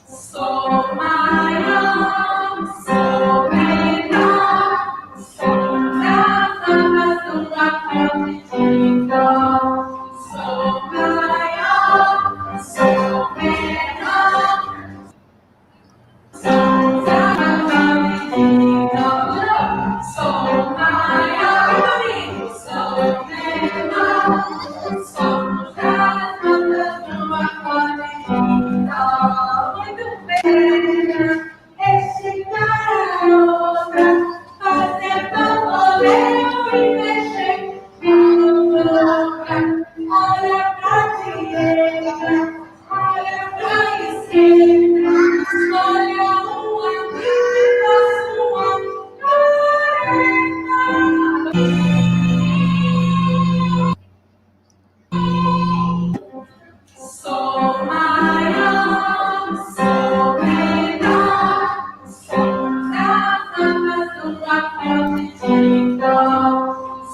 Sou maior, sou menor, sou das do papel de tinta. Sou maior, sou menor, sou das de tinta. Sou maior, sou menor, somos das do papel de tinta. Muito bem, este garoto fazer bamboleio e mexer na boca. Olha pra direita, olha pra esquerda, olha um amigo e passa uma careta. Sou maior, sou menor, sou das do papel de tinta.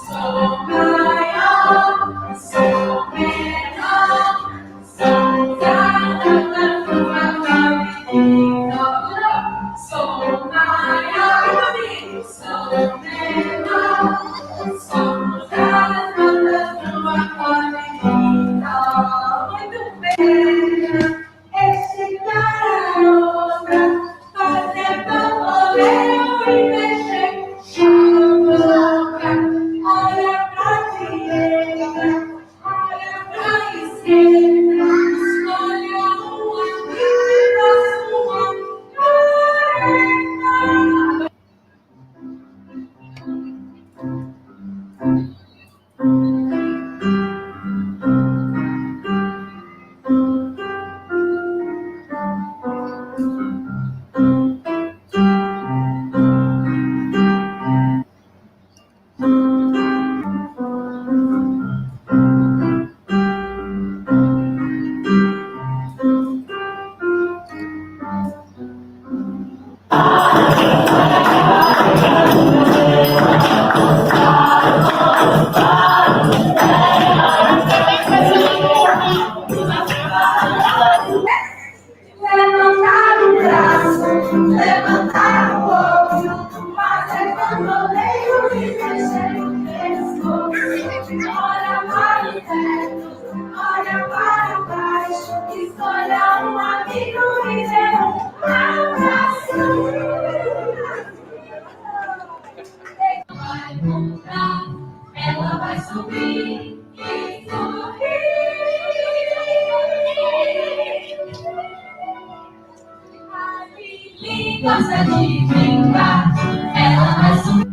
Sou maior, sou menor, sou das do papel de tinta. Sou maior, sou menor, somos das do papel de tinta. Muito bem, este garoto fazer bamboleio e mexer na boca. Olha pra direita, olha pra esquerda, olha um amigo e passa uma careta. Levantar o braço, levantar o outro, fazer bamboleio e mexer no pescoço. Olha para o teto, olha para baixo, escolha um amigo e dê um abraço. Vai voltar, ela vai subir e sorrir. Gosta de brincar, ela vai subir.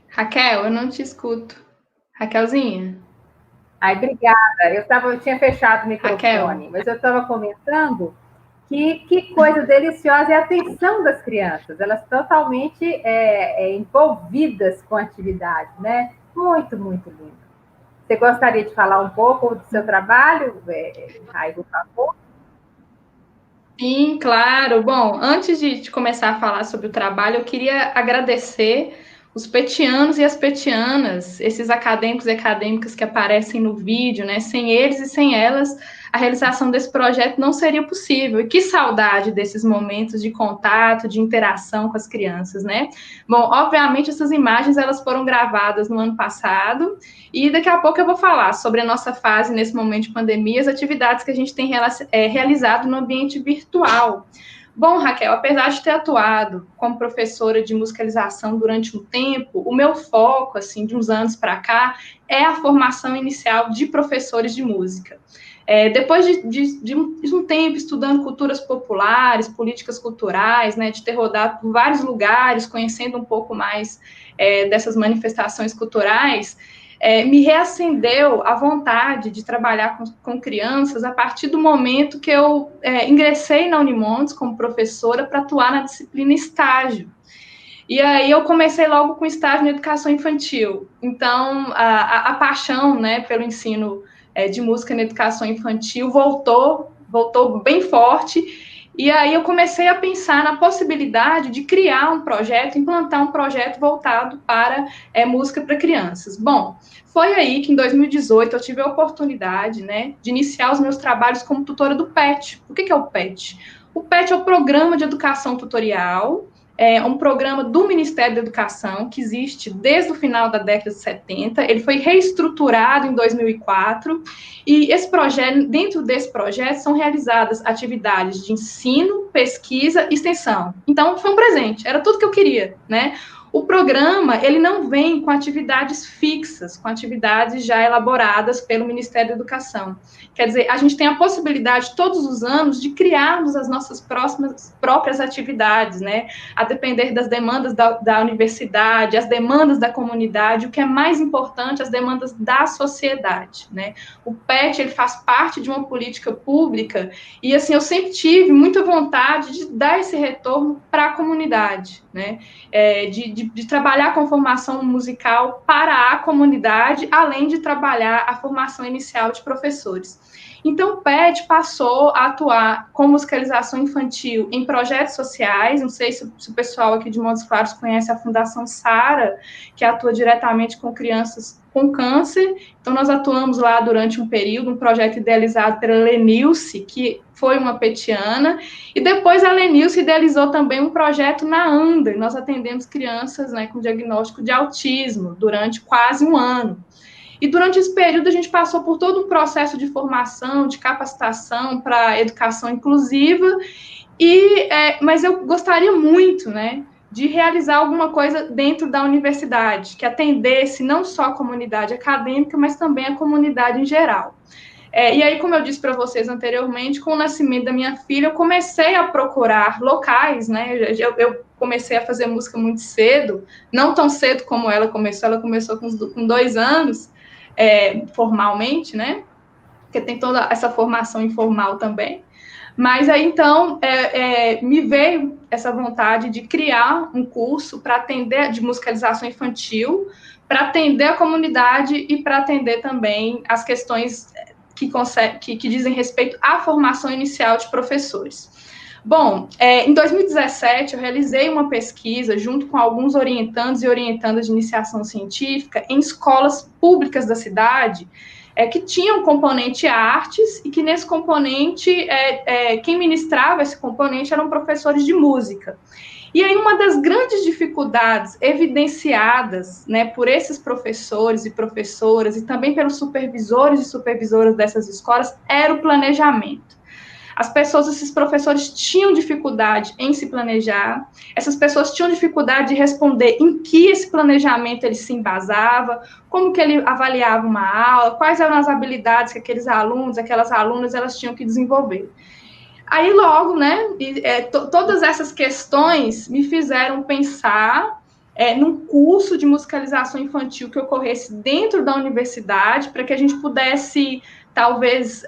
Raquel, eu não te escuto. Raquelzinha? Ai, obrigada. Eu tinha fechado o microfone, Raquel. mas eu estava comentando que coisa deliciosa é a atenção das crianças. Elas totalmente envolvidas com a atividade, né? Muito, muito lindo. Você gostaria de falar um pouco do seu trabalho, Raigo, por favor? Sim, claro. Bom, antes de começar a falar sobre o trabalho, eu queria agradecer os petianos e as petianas, esses acadêmicos e acadêmicas que aparecem no vídeo, né? Sem eles e sem elas, a realização desse projeto não seria possível. E que saudade desses momentos de contato, de interação com as crianças, né? Bom, obviamente essas imagens elas foram gravadas no ano passado e daqui a pouco eu vou falar sobre a nossa fase nesse momento de pandemia, as atividades que a gente tem realizado no ambiente virtual. Bom, Raquel, apesar de ter atuado como professora de musicalização durante um tempo, o meu foco, assim, de uns anos para cá, é a formação inicial de professores de música. Depois de um tempo estudando culturas populares, políticas culturais, né, de ter rodado por vários lugares, conhecendo um pouco mais dessas manifestações culturais, me reacendeu a vontade de trabalhar com crianças a partir do momento que eu ingressei na Unimontes como professora para atuar na disciplina estágio. E aí eu comecei logo com estágio na educação infantil. Então, a paixão, né, pelo ensino de música na educação infantil voltou bem forte, e aí eu comecei a pensar na possibilidade de criar um projeto, implantar um projeto voltado para música para crianças. Bom, foi aí que em 2018 eu tive a oportunidade, né, de iniciar os meus trabalhos como tutora do PET. O que é o PET? O PET é o Programa de Educação Tutorial, é um programa do Ministério da Educação, que existe desde o final da década de 70, ele foi reestruturado em 2004, e esse projeto, dentro desse projeto, são realizadas atividades de ensino, pesquisa e extensão. Então, foi um presente, era tudo que eu queria, né? O programa, ele não vem com atividades fixas, com atividades já elaboradas pelo Ministério da Educação. Quer dizer, a gente tem a possibilidade, todos os anos, de criarmos as nossas próprias atividades, né? A depender das demandas da universidade, as demandas da comunidade, o que é mais importante, as demandas da sociedade, né? O PET, ele faz parte de uma política pública, e, assim, eu sempre tive muita vontade de dar esse retorno para a comunidade, né? De trabalhar com formação musical para a comunidade, além de trabalhar a formação inicial de professores. Então, o PET passou a atuar com musicalização infantil em projetos sociais. Não sei se o pessoal aqui de Montes Claros conhece a Fundação Sara, que atua diretamente com crianças com câncer. Então, nós atuamos lá durante um período, um projeto idealizado pela Lenilce, que foi uma petiana, e depois a Lenilce idealizou também um projeto na ANDA, e nós atendemos crianças, né, com diagnóstico de autismo durante quase um ano. E durante esse período a gente passou por todo um processo de formação, de capacitação para a educação inclusiva, mas eu gostaria muito, né, de realizar alguma coisa dentro da universidade, que atendesse não só a comunidade acadêmica, mas também a comunidade em geral. E aí, como eu disse para vocês anteriormente, com o nascimento da minha filha, eu comecei a procurar locais, né? Eu comecei a fazer música muito cedo, não tão cedo como ela começou com 2 anos, formalmente, né? Porque tem toda essa formação informal também. Mas aí, então, me veio essa vontade de criar um curso para atender, de musicalização infantil, para atender a comunidade e para atender também as questões que dizem respeito à formação inicial de professores. Bom, em 2017, eu realizei uma pesquisa junto com alguns orientandos e orientandas de iniciação científica em escolas públicas da cidade, que tinham um componente artes, e que nesse componente, quem ministrava esse componente eram professores de música. E aí, uma das grandes dificuldades evidenciadas, né, por esses professores e professoras, e também pelos supervisores e supervisoras dessas escolas, era o planejamento. Esses professores tinham dificuldade em se planejar, essas pessoas tinham dificuldade de responder em que esse planejamento ele se embasava, como que ele avaliava uma aula, quais eram as habilidades que aqueles alunos, aquelas alunas, elas tinham que desenvolver. Aí, logo, né, todas essas questões me fizeram pensar num curso de musicalização infantil que ocorresse dentro da universidade, para que a gente pudesse, talvez,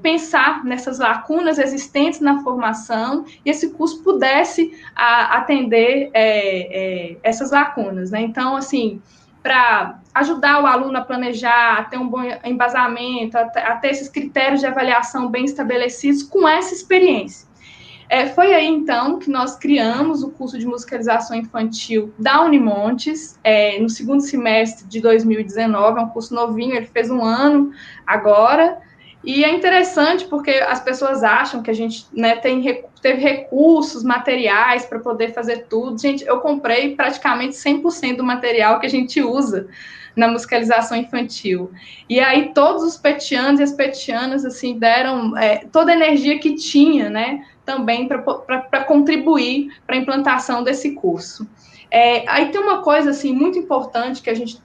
pensar nessas lacunas existentes na formação, e esse curso pudesse atender essas lacunas, né? Então, assim, para ajudar o aluno a planejar, a ter um bom embasamento, a ter esses critérios de avaliação bem estabelecidos com essa experiência. Foi aí, então, que nós criamos o curso de musicalização infantil da Unimontes, no segundo semestre de 2019, é um curso novinho, ele fez 1 ano agora, e é interessante porque as pessoas acham que a gente, né, teve recursos, materiais para poder fazer tudo. Gente, eu comprei praticamente 100% do material que a gente usa na musicalização infantil. E aí todos os petianos e as petianas, assim, deram toda a energia que tinha, né, também para contribuir para a implantação desse curso. Aí tem uma coisa, assim, muito importante que a gente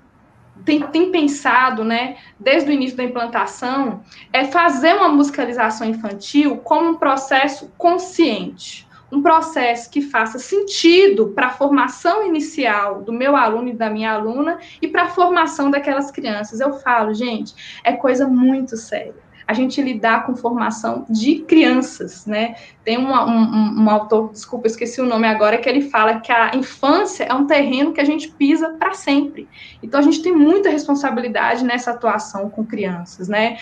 tem pensado, né, desde o início da implantação, é fazer uma musicalização infantil como um processo consciente, um processo que faça sentido para a formação inicial do meu aluno e da minha aluna e para a formação daquelas crianças. Eu falo, gente, é coisa muito séria a gente lidar com formação de crianças, né? Tem um autor, desculpa, esqueci o nome agora, que ele fala que a infância é um terreno que a gente pisa para sempre. Então, a gente tem muita responsabilidade nessa atuação com crianças, né?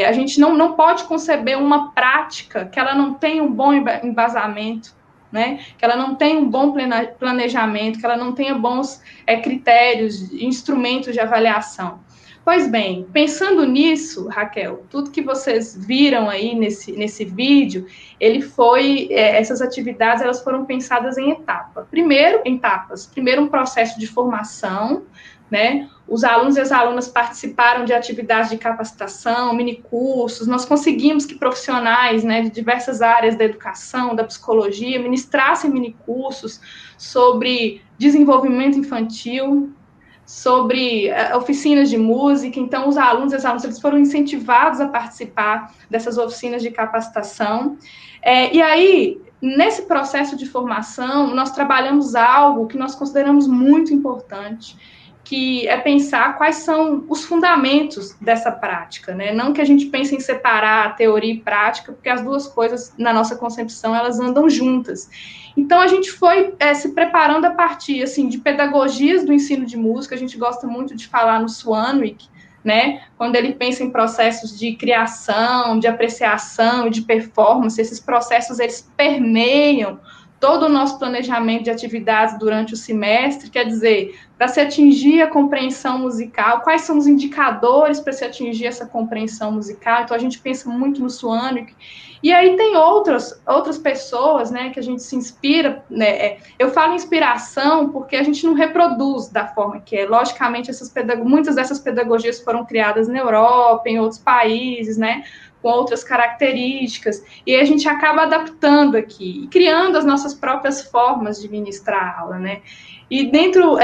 A gente não pode conceber uma prática que ela não tenha um bom embasamento, né? Que ela não tenha um bom planejamento, que ela não tenha bons critérios, instrumentos de avaliação. Pois bem, pensando nisso, Raquel, tudo que vocês viram aí nesse vídeo, essas atividades, elas foram pensadas em etapas. Primeiro um processo de formação, né? Os alunos e as alunas participaram de atividades de capacitação, minicursos, nós conseguimos que profissionais, né, de diversas áreas da educação, da psicologia, ministrassem minicursos sobre desenvolvimento infantil, sobre oficinas de música. Então, os alunos e as alunas eles foram incentivados a participar dessas oficinas de capacitação. E aí, nesse processo de formação, nós trabalhamos algo que nós consideramos muito importante, que é pensar quais são os fundamentos dessa prática, né? Não que a gente pense em separar teoria e prática, porque as duas coisas, na nossa concepção, elas andam juntas. Então, a gente foi se preparando a partir, assim, de pedagogias do ensino de música. A gente gosta muito de falar no Swanwick, né? Quando ele pensa em processos de criação, de apreciação e de performance, esses processos, eles permeiam todo o nosso planejamento de atividades durante o semestre. Quer dizer, para se atingir a compreensão musical, quais são os indicadores para se atingir essa compreensão musical? Então, a gente pensa muito no Swanwick. E aí tem outras pessoas, né, que a gente se inspira, né? Eu falo inspiração porque a gente não reproduz da forma que é. Logicamente, muitas dessas pedagogias foram criadas na Europa, em outros países, né, com outras características, e a gente acaba adaptando aqui, criando as nossas próprias formas de ministrar a aula, né? E dentro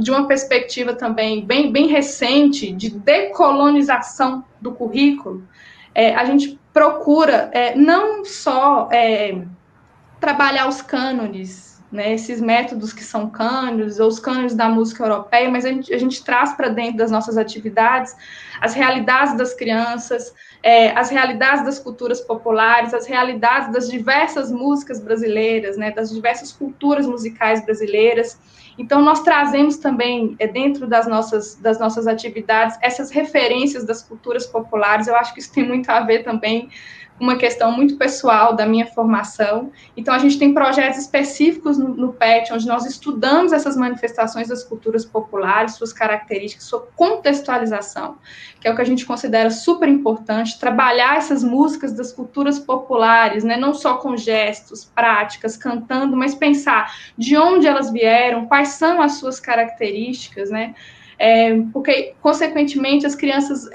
de uma perspectiva também bem recente, de decolonização do currículo, a gente procura não só trabalhar os cânones, né, esses métodos que são cânones, ou os cânones da música europeia, mas a gente traz para dentro das nossas atividades as realidades das crianças, as realidades das culturas populares, as realidades das diversas músicas brasileiras, né, das diversas culturas musicais brasileiras. Então, nós trazemos também, dentro das nossas atividades, essas referências das culturas populares. Eu acho que isso tem muito a ver também com uma questão muito pessoal da minha formação. Então, a gente tem projetos específicos no PET, onde nós estudamos essas manifestações das culturas populares, suas características, sua contextualização, que é o que a gente considera super importante, trabalhar essas músicas das culturas populares, né, não só com gestos, práticas, cantando, mas pensar de onde elas vieram, quais são as suas características, né, porque, consequentemente, as crianças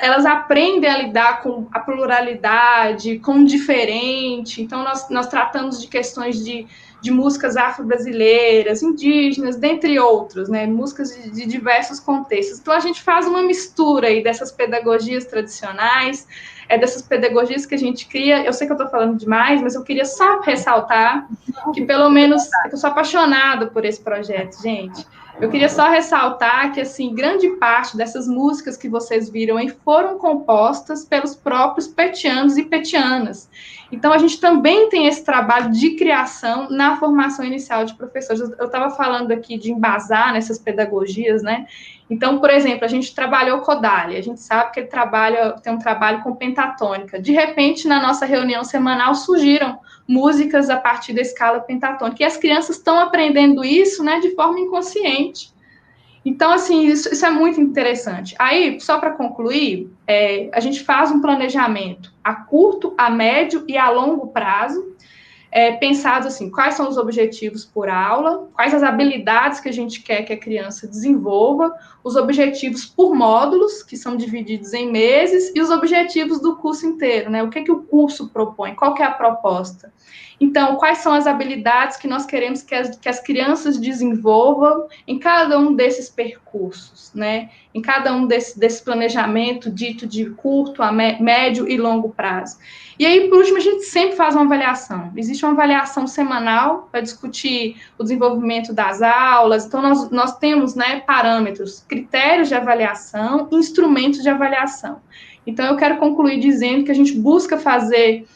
elas aprendem a lidar com a pluralidade, com o diferente. Então, nós tratamos de questões de músicas afro-brasileiras, indígenas, dentre outros, né, músicas de diversos contextos. Então, a gente faz uma mistura aí dessas pedagogias tradicionais, dessas pedagogias que a gente cria. Eu sei que eu estou falando demais, mas eu queria só ressaltar que, pelo menos, eu sou apaixonada por esse projeto, gente. Eu queria só ressaltar que, assim, grande parte dessas músicas que vocês viram aí foram compostas pelos próprios petianos e petianas. Então, a gente também tem esse trabalho de criação na formação inicial de professores. Eu estava falando aqui de embasar nessas pedagogias, né? Então, por exemplo, a gente trabalhou Kodály, a gente sabe que ele tem um trabalho com pentatônica. De repente, na nossa reunião semanal, surgiram músicas a partir da escala pentatônica. E as crianças estão aprendendo isso, né, de forma inconsciente. Então, assim, isso é muito interessante. Aí, só para concluir, a gente faz um planejamento a curto, a médio e a longo prazo. pensados assim, quais são os objetivos por aula, quais as habilidades que a gente quer que a criança desenvolva, os objetivos por módulos, que são divididos em meses, e os objetivos do curso inteiro, né? O que o curso propõe, qual que é a proposta. Então, quais são as habilidades que nós queremos que as crianças desenvolvam em cada um desses percursos, né? Em cada um desse planejamento dito de curto, a médio e longo prazo. E aí, por último, a gente sempre faz uma avaliação. Existe uma avaliação semanal para discutir o desenvolvimento das aulas. Então, nós temos, né, parâmetros, critérios de avaliação, instrumentos de avaliação. Então, eu quero concluir dizendo que a gente busca fazer...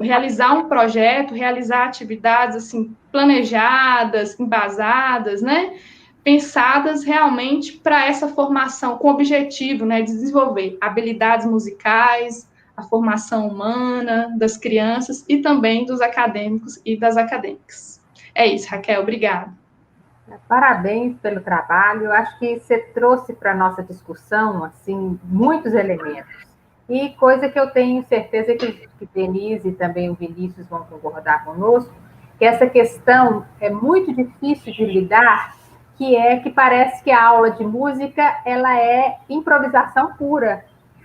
realizar um projeto, realizar atividades assim, planejadas, embasadas, né? Pensadas realmente para essa formação, com o objetivo, né, de desenvolver habilidades musicais, a formação humana das crianças e também dos acadêmicos e das acadêmicas. É isso, Raquel, obrigada. Parabéns pelo trabalho. Eu acho que você trouxe para a nossa discussão assim, muitos elementos. E coisa que eu tenho certeza que Denise e também o Vinícius vão concordar conosco, que essa questão é muito difícil de lidar, que parece que a aula de música ela é improvisação pura,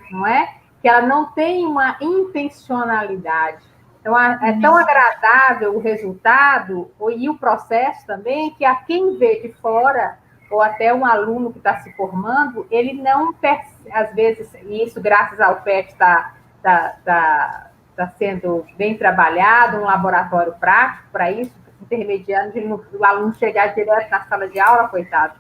não é? Que ela não tem uma intencionalidade. Então, é tão agradável o resultado e o processo também, que a quem vê de fora, ou até um aluno que está se formando, ele não percebe, às vezes, e isso graças ao PET está sendo bem trabalhado, um laboratório prático para isso, intermediando, o aluno chegar direto na sala de aula, coitado,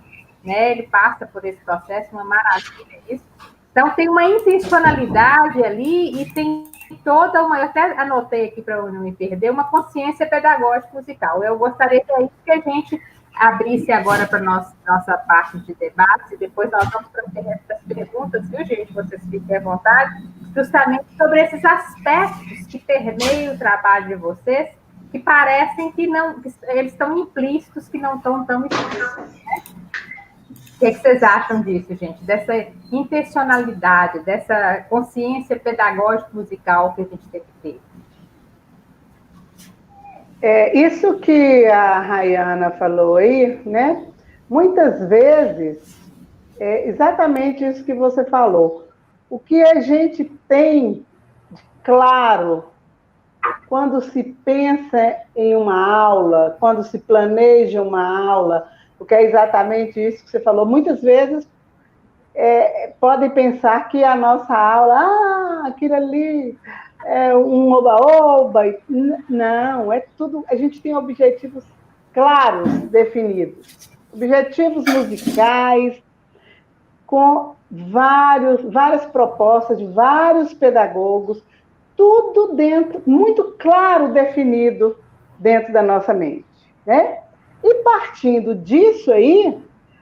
né? Ele passa por esse processo, uma maravilha isso. Então, tem uma intencionalidade ali e tem toda uma, eu até anotei aqui para não me perder, uma consciência pedagógica musical. Eu gostaria que a gente abrisse agora para nossa parte de debate, e depois nós vamos para as perguntas, viu, gente? Vocês fiquem à vontade, justamente sobre esses aspectos que permeiam o trabalho de vocês, que parecem que eles estão implícitos, que não estão tão explícitos, né? O que vocês acham disso, gente? Dessa intencionalidade, dessa consciência pedagógica musical que a gente tem que ter? Isso que a Rayana falou aí, né? Muitas vezes, é exatamente isso que você falou. O que a gente tem claro quando se pensa em uma aula, quando se planeja uma aula, porque é exatamente isso que você falou. Muitas vezes podem pensar que a nossa aula, aquilo ali é um oba-oba. Não, é tudo. A gente tem objetivos claros, definidos. Objetivos musicais, com várias propostas de vários pedagogos, tudo dentro, muito claro, definido dentro da nossa mente, né? E partindo disso aí,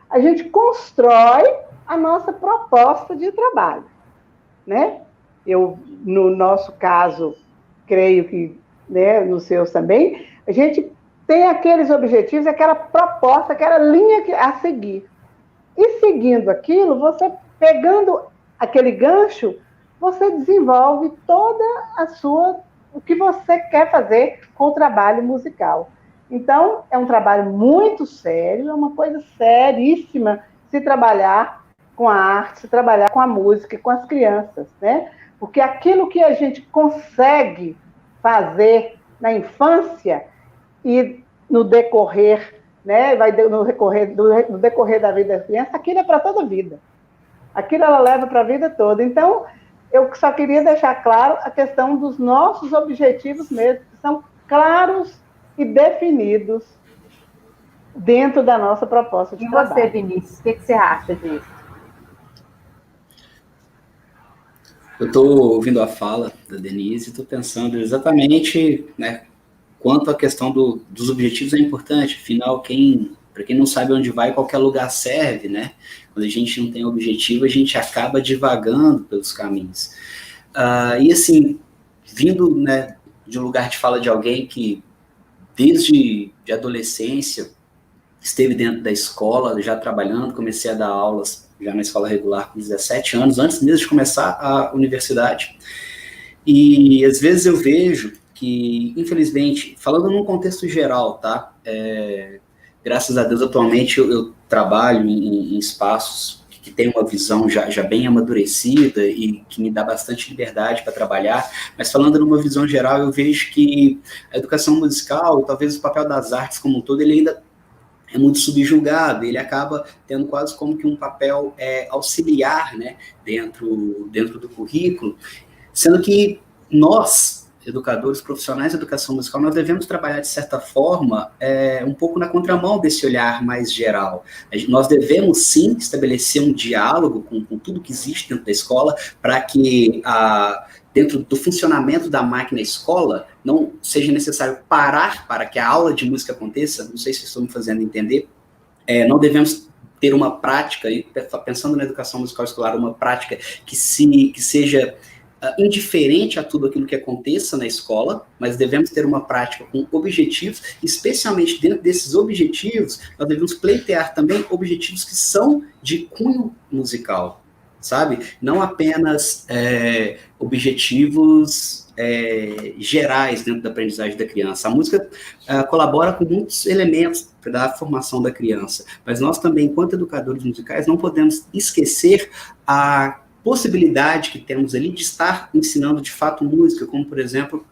a gente constrói a nossa proposta de trabalho, né? Eu, no nosso caso, creio que, né, nos seus também, a gente tem aqueles objetivos, aquela proposta, aquela linha a seguir. E seguindo aquilo, você pegando aquele gancho, você desenvolve toda o que você quer fazer com o trabalho musical. Então, é um trabalho muito sério, é uma coisa seríssima se trabalhar com a arte, se trabalhar com a música, com as crianças, né? Porque aquilo que a gente consegue fazer na infância e no decorrer, né? No decorrer da vida da criança, aquilo é para toda a vida. Aquilo ela leva para a vida toda. Então, eu só queria deixar claro a questão dos nossos objetivos mesmo, que são claros e definidos dentro da nossa proposta de trabalho. E você, Vinícius, o que você acha disso? Eu estou ouvindo a fala da Denise e estou pensando exatamente, né, quanto a questão dos objetivos é importante. Afinal, para quem não sabe onde vai, qualquer lugar serve, né? Quando a gente não tem objetivo, a gente acaba divagando pelos caminhos. E assim, vindo, né, de um lugar de fala de alguém que desde de adolescência esteve dentro da escola, já trabalhando, comecei a dar aulas já na escola regular com 17 anos, antes mesmo de começar a universidade. E às vezes eu vejo que, infelizmente, falando num contexto geral, tá? Graças a Deus, atualmente, eu trabalho em espaços que tem uma visão já bem amadurecida e que me dá bastante liberdade para trabalhar, mas falando numa visão geral, eu vejo que a educação musical, talvez o papel das artes como um todo, ele ainda é muito subjugado, ele acaba tendo quase como que um papel auxiliar, né, dentro do currículo, sendo que nós, educadores profissionais de educação musical, nós devemos trabalhar, de certa forma, um pouco na contramão desse olhar mais geral. Nós devemos, sim, estabelecer um diálogo com tudo que existe dentro da escola, para que, dentro do funcionamento da máquina escola, não seja necessário parar para que a aula de música aconteça. Não sei se estou me fazendo entender. Não devemos ter uma prática, pensando na educação musical escolar, uma prática que seja indiferente a tudo aquilo que aconteça na escola, mas devemos ter uma prática com objetivos, especialmente dentro desses objetivos, nós devemos pleitear também objetivos que são de cunho musical, sabe? Não apenas objetivos gerais dentro da aprendizagem da criança. A música colabora com muitos elementos da formação da criança, mas nós também, enquanto educadores musicais, não podemos esquecer a possibilidade que temos ali de estar ensinando de fato música, como, por exemplo,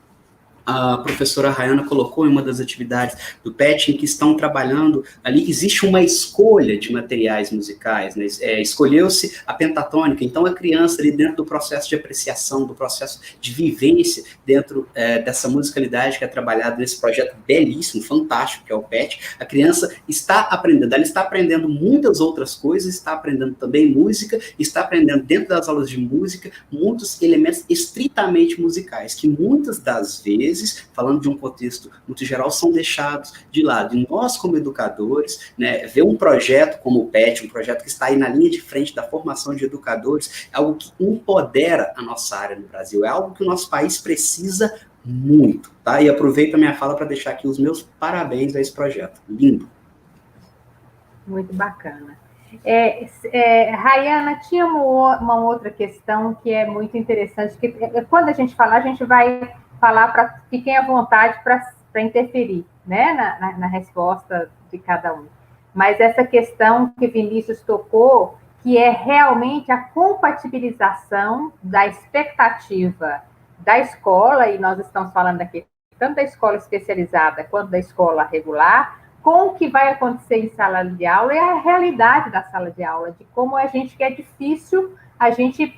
a professora Rayana colocou em uma das atividades do PET, em que estão trabalhando ali, existe uma escolha de materiais musicais, né? Escolheu-se a pentatônica, então a criança ali dentro do processo de apreciação, do processo de vivência dentro dessa musicalidade que é trabalhada nesse projeto belíssimo, fantástico, que é o PET, a criança está aprendendo, ela está aprendendo muitas outras coisas, está aprendendo também música, está aprendendo dentro das aulas de música muitos elementos estritamente musicais, que muitas das vezes, falando de um contexto muito geral, são deixados de lado. E nós, como educadores, né, ver um projeto como o PET, um projeto que está aí na linha de frente da formação de educadores, é algo que empodera a nossa área no Brasil, é algo que o nosso país precisa muito, tá? E aproveito a minha fala para deixar aqui os meus parabéns a esse projeto. Lindo. Muito bacana. Rayana, tinha uma outra questão que é muito interessante, que quando a gente falar, a gente vai falar para fiquem à vontade para interferir, né, na resposta de cada um. Mas essa questão que Vinícius tocou, que é realmente a compatibilização da expectativa da escola, e nós estamos falando aqui tanto da escola especializada quanto da escola regular, com o que vai acontecer em sala de aula e a realidade da sala de aula, de como a gente que é difícil a gente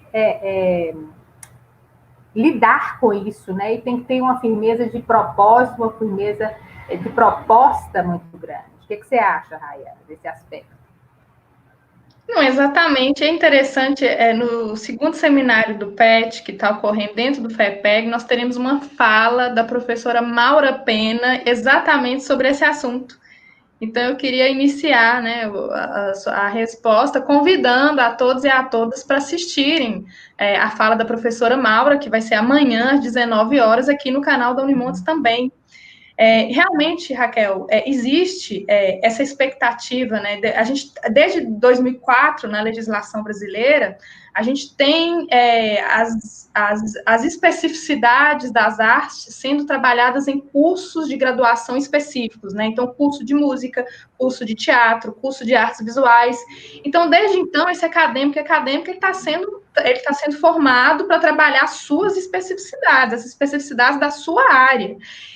lidar com isso, né? E tem que ter uma firmeza de propósito, uma firmeza de proposta muito grande. O que você acha, Rayana, desse aspecto? Não, exatamente. É interessante, no segundo seminário do PET, que está ocorrendo dentro do FEPEG, nós teremos uma fala da professora Maura Pena exatamente sobre esse assunto. Então, eu queria iniciar, né, a resposta convidando a todos e a todas para assistirem a fala da professora Maura, que vai ser amanhã, às 19 horas, aqui no canal da Unimontes também. Realmente, Raquel, existe essa expectativa, né? A gente, desde 2004, na legislação brasileira, a gente tem as especificidades das artes sendo trabalhadas em cursos de graduação específicos, né? Então, curso de música, curso de teatro, curso de artes visuais. Então, desde então, esse acadêmico ele está sendo formado para trabalhar suas especificidades, as especificidades da sua área.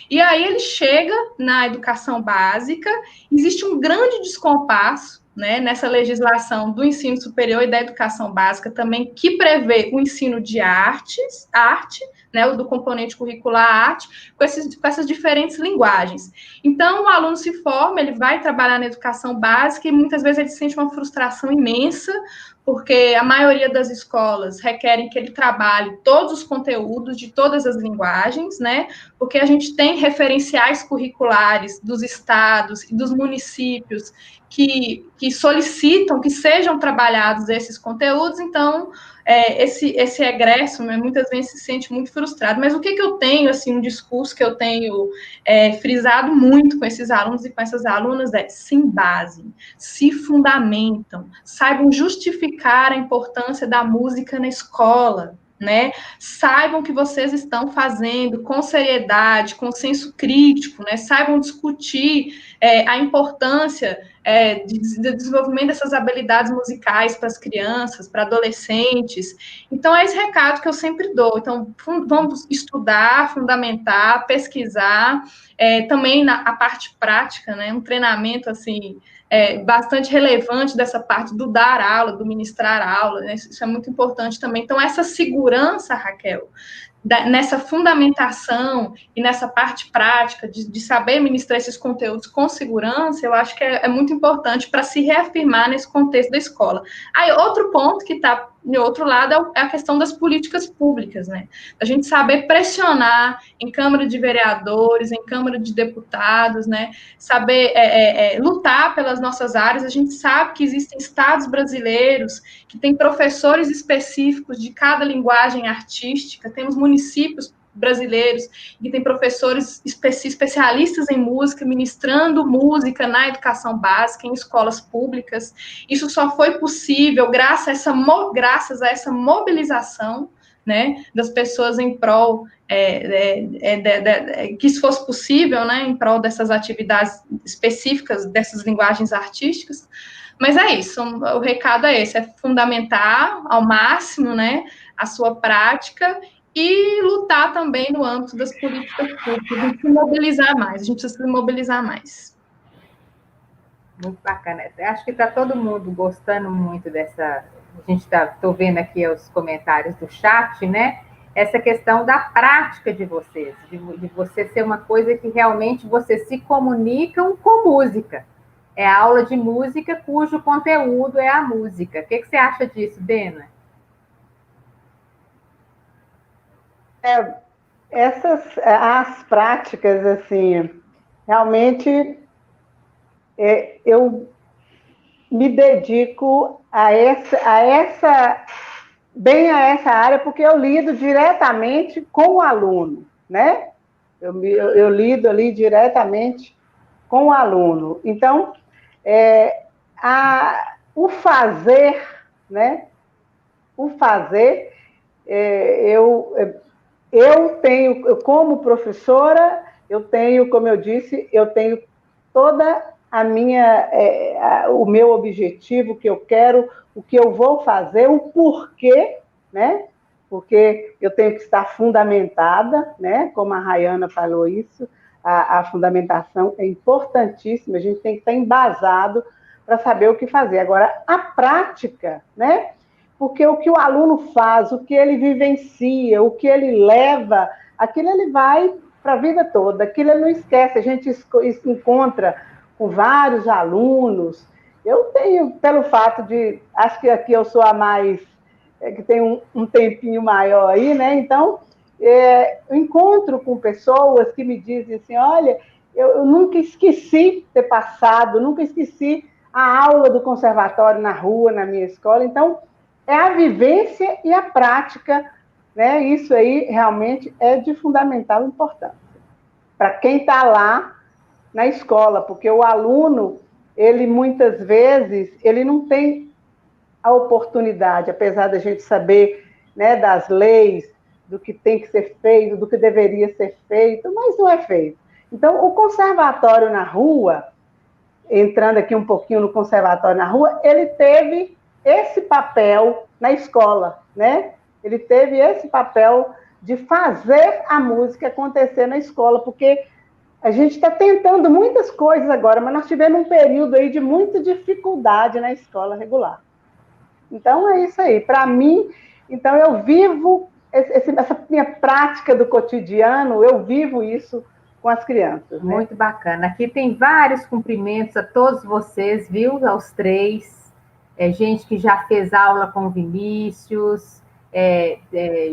E aí ele chega na educação básica, existe um grande descompasso, né, nessa legislação do ensino superior e da educação básica também, que prevê o ensino de arte, né, o do componente curricular arte, com essas diferentes linguagens. Então, o aluno se forma, ele vai trabalhar na educação básica e muitas vezes ele sente uma frustração imensa, porque a maioria das escolas requerem que ele trabalhe todos os conteúdos de todas as linguagens, né? Porque a gente tem referenciais curriculares dos estados e dos municípios que solicitam que sejam trabalhados esses conteúdos, então esse egresso, né, muitas vezes se sente muito frustrado. Mas o que eu tenho, assim, um discurso que eu tenho frisado muito com esses alunos e com essas alunas se embasem, se fundamentam, saibam justificar a importância da música na escola, né? Saibam que vocês estão fazendo com seriedade, com senso crítico, né? Saibam discutir a importância de desenvolvimento dessas habilidades musicais para as crianças, para adolescentes. Então, é esse recado que eu sempre dou. Então, vamos estudar, fundamentar, pesquisar, também a parte prática, né? Um treinamento, assim, bastante relevante dessa parte do dar aula, do ministrar aula, né? Isso é muito importante também. Então, essa segurança, Raquel, nessa fundamentação e nessa parte prática de saber ministrar esses conteúdos com segurança, eu acho que é muito importante para se reafirmar nesse contexto da escola. Aí, outro ponto que está de outro lado é a questão das políticas públicas, né? A gente saber pressionar em Câmara de Vereadores, em Câmara de Deputados, né? Saber lutar pelas nossas áreas. A gente sabe que existem estados brasileiros que têm professores específicos de cada linguagem artística, temos municípios brasileiros que têm professores especialistas em música, ministrando música na educação básica, em escolas públicas. Isso só foi possível graças a essa mobilização, né, das pessoas em prol que isso fosse possível, né, em prol dessas atividades específicas, dessas linguagens artísticas. Mas é isso, o recado é esse, é fundamentar ao máximo, né, a sua prática e lutar também no âmbito das políticas públicas, a gente se mobilizar mais, a gente precisa se mobilizar mais. Muito bacana. Acho que está todo mundo gostando muito dessa... A gente estou vendo aqui os comentários do chat, né? Essa questão da prática de vocês, de você ser uma coisa que realmente vocês se comunicam com música. É a aula de música cujo conteúdo é a música. O que você acha disso, Dena? As práticas, assim, realmente eu me dedico a essa área, porque eu lido diretamente com o aluno, né? Eu lido ali diretamente com o aluno. Então, o fazer, né? O fazer, eu tenho, como professora, como eu disse, eu tenho toda o meu objetivo, o que eu quero, o que eu vou fazer, o porquê, né? Porque eu tenho que estar fundamentada, né? Como a Rayana falou isso, a fundamentação é importantíssima, a gente tem que estar embasado para saber o que fazer. Agora, a prática, né? Porque o que o aluno faz, o que ele vivencia, o que ele leva, aquilo ele vai para a vida toda, aquilo ele não esquece. A gente se encontra com vários alunos. Eu tenho, pelo fato de... Acho que aqui eu sou a mais... que tem um tempinho maior aí, né? Então, eu encontro com pessoas que me dizem assim, olha, eu nunca esqueci ter passado, nunca esqueci a aula do conservatório na rua, na minha escola. Então, é a vivência e a prática, né? Isso aí realmente é de fundamental importância para quem está lá na escola, porque o aluno, ele muitas vezes, ele não tem a oportunidade, apesar da gente saber, né, das leis, do que tem que ser feito, do que deveria ser feito, mas não é feito. Então, o conservatório na rua, entrando aqui um pouquinho no conservatório na rua, ele teve esse papel na escola, né? Ele teve esse papel de fazer a música acontecer na escola, porque a gente está tentando muitas coisas agora, mas nós tivemos um período aí de muita dificuldade na escola regular. Então, é isso aí. Para mim, então, eu vivo essa minha prática do cotidiano, eu vivo isso com as crianças. Né? Muito bacana. Aqui tem vários cumprimentos a todos vocês, viu? Aos três. Gente que já fez aula com o Vinícius,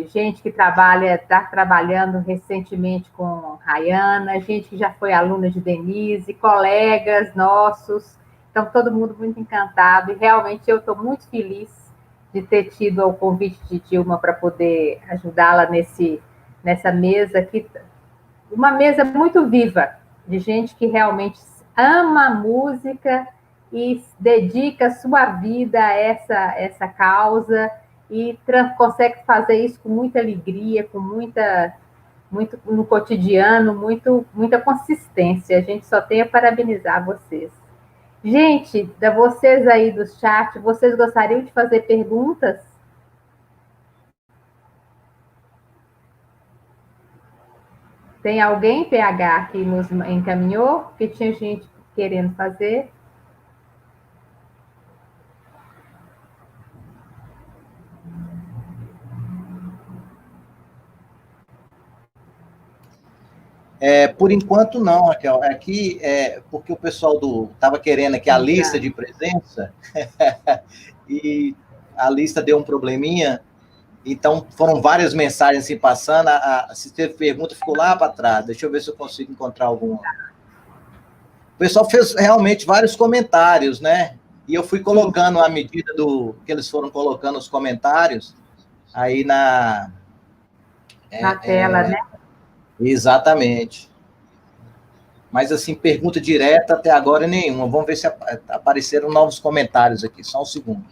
gente que está trabalhando recentemente com Rayana, gente que já foi aluna de Denise, colegas nossos. Então, todo mundo muito encantado. E realmente eu estou muito feliz de ter tido o convite de Dilma para poder ajudá-la nessa mesa aqui. Uma mesa muito viva, de gente que realmente ama a música e dedica a sua vida a essa causa e consegue fazer isso com muita alegria, com muito no cotidiano, muita consistência. A gente só tem a parabenizar vocês. Gente, vocês aí do chat, vocês gostariam de fazer perguntas? Tem alguém, PH, que nos encaminhou, que tinha gente querendo fazer? Por enquanto, não, Raquel. Aqui, porque o pessoal estava querendo aqui a lista de presença, e a lista deu um probleminha, então foram várias mensagens se passando, se teve pergunta, ficou lá para trás. Deixa eu ver se eu consigo encontrar alguma. O pessoal fez realmente vários comentários, né? E eu fui colocando, à medida que eles foram colocando os comentários, aí na tela, né? Exatamente. Mas, assim, pergunta direta até agora nenhuma. Vamos ver se apareceram novos comentários aqui. Só um segundo.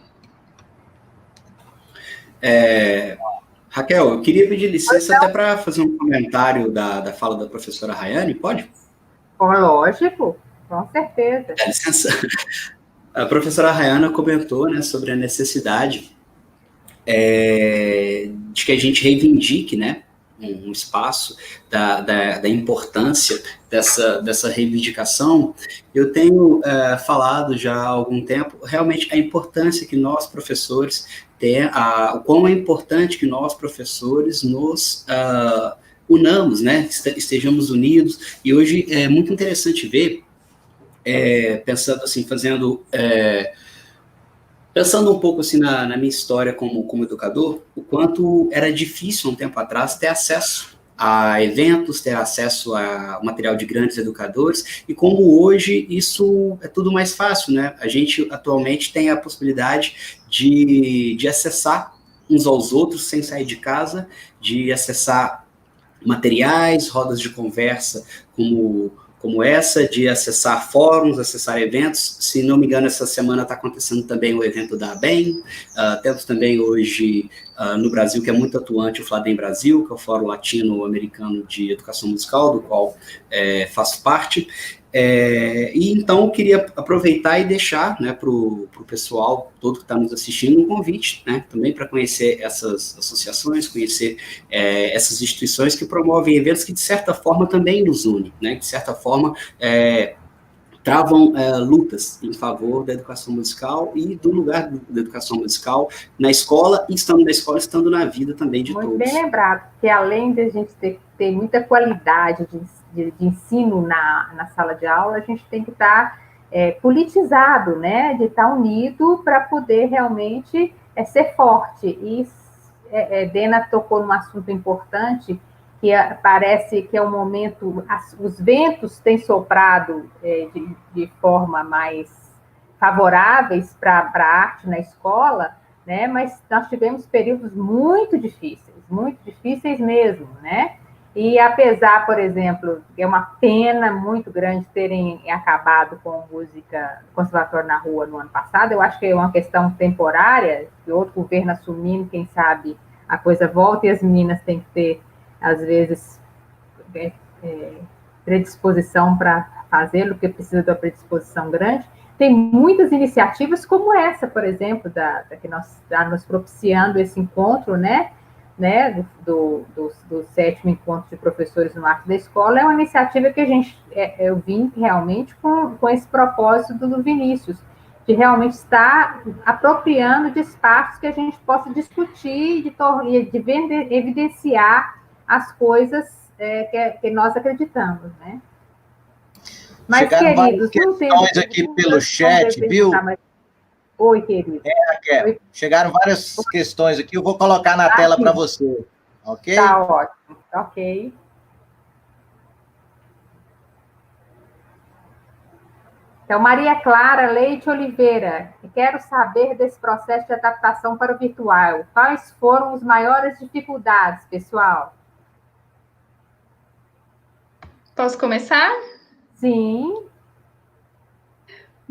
Raquel, eu queria pedir licença até para fazer um comentário da fala da professora Rayane, pode? Lógico, com certeza. Dá licença. A professora Rayana comentou, né, sobre a necessidade de que a gente reivindique, né, um espaço da importância dessa reivindicação. Eu tenho falado já há algum tempo, realmente, a importância que nós, professores, o quão é importante que nós, professores, nos unamos, né, estejamos unidos, e hoje é muito interessante ver, pensando assim, pensando um pouco assim na minha história como educador, o quanto era difícil um tempo atrás ter acesso a eventos, ter acesso a material de grandes educadores, e como hoje isso é tudo mais fácil, né? A gente atualmente tem a possibilidade de acessar uns aos outros sem sair de casa, de acessar materiais, rodas de conversa como essa, de acessar fóruns, acessar eventos. Se não me engano, essa semana está acontecendo também o evento da ABEM, temos também hoje no Brasil, que é muito atuante, o Fladem Brasil, que é o Fórum Latino-Americano de Educação Musical, do qual faço parte. E então eu queria aproveitar e deixar, né, para o pessoal todo que está nos assistindo um convite, né, também para conhecer essas associações, conhecer essas instituições que promovem eventos que de certa forma também nos unem, né, que de certa forma travam lutas em favor da educação musical e do lugar da educação musical na escola, e estando na escola, estando na vida também de todos. Muito bem lembrado, que além de a gente ter muita qualidade de ensino na sala de aula, a gente tem que estar politizado, né? De estar unido para poder realmente ser forte. E Dena tocou num assunto importante, que parece que é um momento, os ventos têm soprado de forma mais favoráveis para a arte na escola, né? Mas nós tivemos períodos muito difíceis mesmo, né? E apesar, por exemplo, é uma pena muito grande terem acabado com música Conservatório na Rua no ano passado, eu acho que é uma questão temporária, que outro governo assumindo, quem sabe a coisa volta, e as meninas têm que ter, às vezes, predisposição para fazê-lo, porque precisa de uma predisposição grande. Tem muitas iniciativas como essa, por exemplo, que nós está nos propiciando esse encontro, né, do 7º Encontro de Professores no Arte da Escola. É uma iniciativa que eu vim realmente com esse propósito do Vinícius, de realmente estar apropriando de espaços que a gente possa discutir, de evidenciar as coisas que nós acreditamos, né? Mas, chegaram queridos, várias questões aqui pelo chat, viu? Oi, querido. Raquel, Oi. Chegaram várias questões aqui, eu vou colocar na tela para você, ok? Tá ótimo, ok. Então, Maria Clara Leite Oliveira, quero saber desse processo de adaptação para o virtual. Quais foram as maiores dificuldades, pessoal? Posso começar? Sim.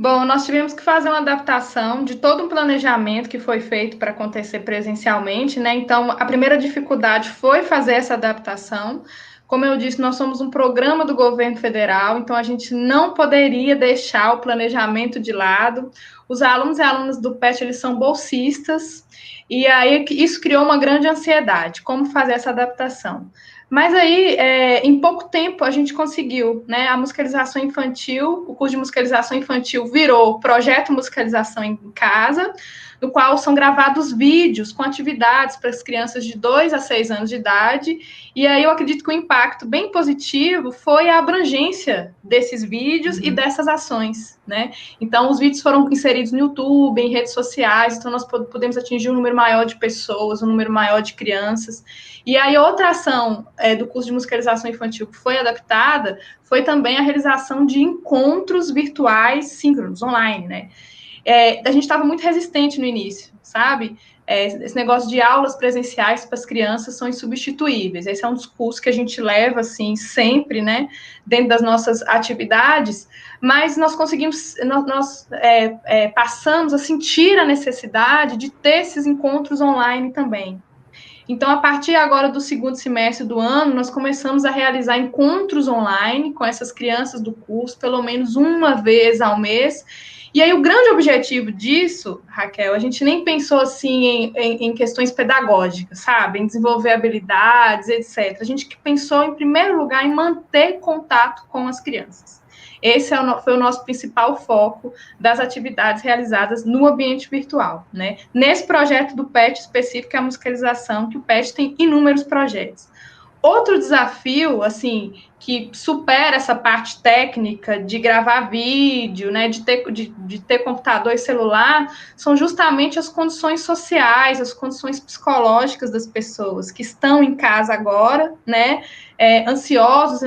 Bom, nós tivemos que fazer uma adaptação de todo um planejamento que foi feito para acontecer presencialmente, né? Então, a primeira dificuldade foi fazer essa adaptação. Como eu disse, nós somos um programa do governo federal, então a gente não poderia deixar o planejamento de lado. Os alunos e alunas do PET, eles são bolsistas, e aí isso criou uma grande ansiedade, como fazer essa adaptação. Mas aí, em pouco tempo, a gente conseguiu, né? A musicalização infantil, o curso de musicalização infantil virou projeto Musicalização em Casa, no qual são gravados vídeos com atividades para as crianças de 2 a 6 anos de idade, e aí eu acredito que o impacto bem positivo foi a abrangência desses vídeos e dessas ações, né? Então, os vídeos foram inseridos no YouTube, em redes sociais, então nós podemos atingir um número maior de pessoas, um número maior de crianças. E aí, outra ação do curso de musicalização infantil que foi adaptada foi também a realização de encontros virtuais síncronos, online, né? A gente estava muito resistente no início, sabe? Esse negócio de aulas presenciais para as crianças são insubstituíveis. Esse é um dos cursos que a gente leva, assim, sempre, né? Dentro das nossas atividades, mas nós conseguimos, nós passamos a sentir a necessidade de ter esses encontros online também. Então, a partir agora do segundo semestre do ano, nós começamos a realizar encontros online com essas crianças do curso, pelo menos uma vez ao mês. E aí, o grande objetivo disso, Raquel, a gente nem pensou assim em questões pedagógicas, sabe? Em desenvolver habilidades, etc. A gente pensou, em primeiro lugar, em manter contato com as crianças. Esse foi o nosso principal foco das atividades realizadas no ambiente virtual, né? Nesse projeto do PET específico, é a musicalização, que o PET tem inúmeros projetos. Outro desafio, assim, que supera essa parte técnica de gravar vídeo, né, de ter computador e celular, são justamente as condições sociais, as condições psicológicas das pessoas que estão em casa agora, né, ansiosas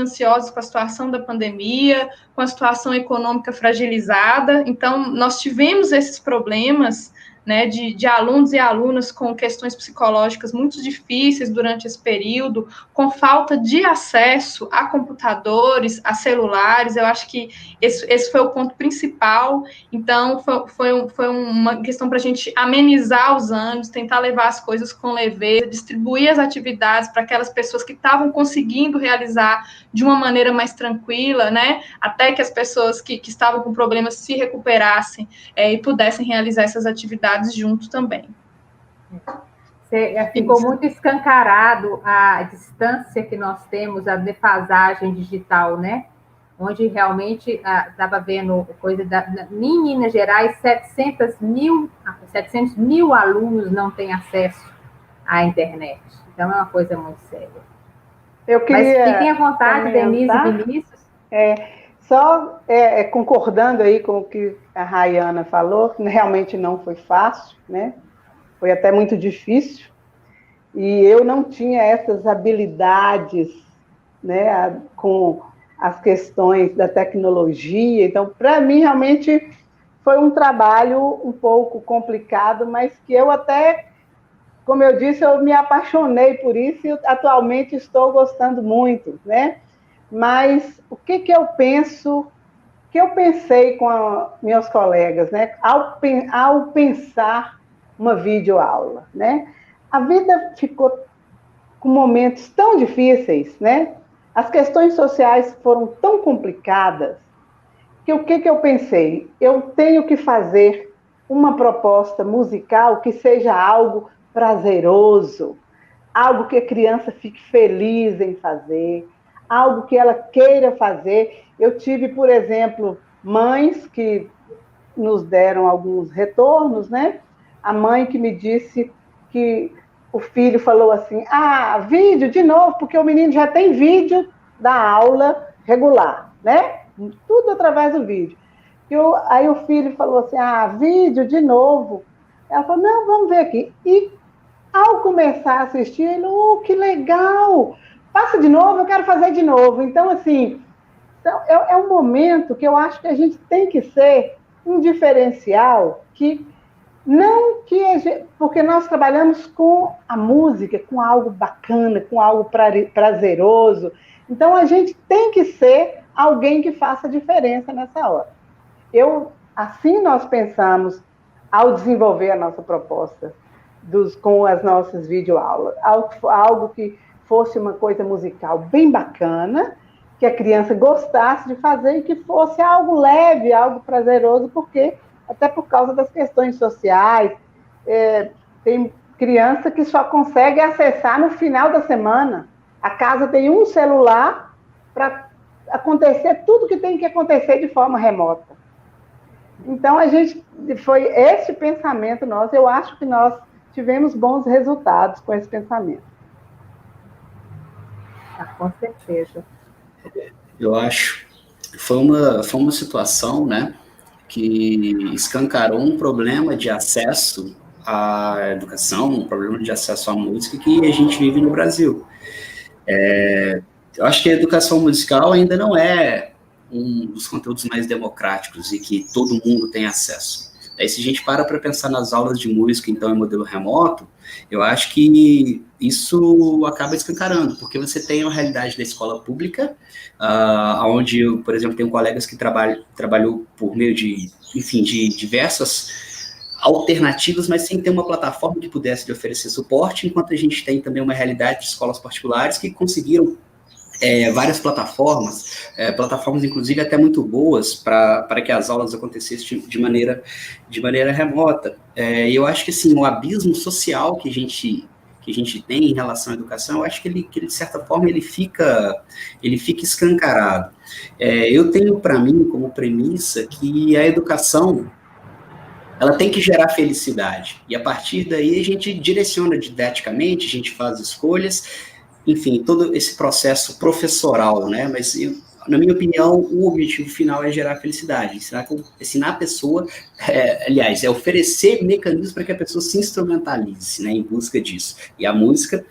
com a situação da pandemia, com a situação econômica fragilizada. Então, nós tivemos esses problemas, né, de alunos e alunas com questões psicológicas muito difíceis durante esse período, com falta de acesso a computadores, a celulares. Eu acho que esse foi o ponto principal. Então, foi uma questão para a gente amenizar os ânimos, tentar levar as coisas com leveza, distribuir as atividades para aquelas pessoas que estavam conseguindo realizar de uma maneira mais tranquila, né, até que as pessoas que estavam com problemas se recuperassem e pudessem realizar essas atividades junto também. Ficou muito escancarado a distância que nós temos, a defasagem digital, né? Onde realmente estava vendo coisa em Minas Gerais, 700 mil alunos não têm acesso à internet. Então, é uma coisa muito séria. Mas fiquem à vontade, Denise e Vinícius. Só concordando aí com o que a Rayana falou, realmente não foi fácil, né? Foi até muito difícil, e eu não tinha essas habilidades, né, com as questões da tecnologia. Então, para mim, realmente foi um trabalho um pouco complicado, mas que eu até, como eu disse, eu me apaixonei por isso e atualmente estou gostando muito, né? Mas o que eu penso, que eu pensei com meus colegas, né? Ao pensar uma videoaula, né? A vida ficou com momentos tão difíceis, né? As questões sociais foram tão complicadas que o que eu pensei? Eu tenho que fazer uma proposta musical que seja algo prazeroso, algo que a criança fique feliz em fazer, algo que ela queira fazer. Eu tive, por exemplo, mães que nos deram alguns retornos, né? A mãe que me disse que o filho falou assim, vídeo de novo, porque o menino já tem vídeo da aula regular, né? Tudo através do vídeo. Aí o filho falou assim, vídeo de novo. Ela falou, não, vamos ver aqui. E ao começar a assistir, ele, que legal! Passa de novo, eu quero fazer de novo. Então, assim, é um momento que eu acho que a gente tem que ser um diferencial porque nós trabalhamos com a música, com algo bacana, com algo prazeroso. Então, a gente tem que ser alguém que faça diferença nessa hora. Eu Assim nós pensamos ao desenvolver a nossa proposta com as nossas videoaulas. Algo que fosse uma coisa musical bem bacana, que a criança gostasse de fazer e que fosse algo leve, algo prazeroso, até por causa das questões sociais. Tem criança que só consegue acessar no final da semana. A casa tem um celular para acontecer tudo que tem que acontecer de forma remota. Então, foi esse pensamento nosso, eu acho que nós tivemos bons resultados com esse pensamento. Com certeza. Eu acho que foi uma situação, né, que escancarou um problema de acesso à educação, um problema de acesso à música que a gente vive no Brasil. Eu acho que a educação musical ainda não é um dos conteúdos mais democráticos e que todo mundo tem acesso. Aí, se a gente para pensar nas aulas de música, então, em modelo remoto, eu acho que isso acaba escancarando, porque você tem a realidade da escola pública, onde eu, por exemplo, tenho colegas que trabalhou por meio de diversas alternativas, mas sem ter uma plataforma que pudesse lhe oferecer suporte, enquanto a gente tem também uma realidade de escolas particulares que conseguiram várias plataformas inclusive até muito boas para que as aulas acontecessem de maneira remota. Eu acho que assim, o abismo social que a gente tem em relação à educação, eu acho que ele de certa forma ele fica escancarado. Eu tenho para mim como premissa que a educação ela tem que gerar felicidade, e a partir daí a gente direciona didaticamente, a gente faz escolhas, enfim, todo esse processo professoral, né? Mas, na minha opinião, o objetivo final é gerar felicidade, ensinar a pessoa, é oferecer mecanismos para que a pessoa se instrumentalize, né, em busca disso. E a música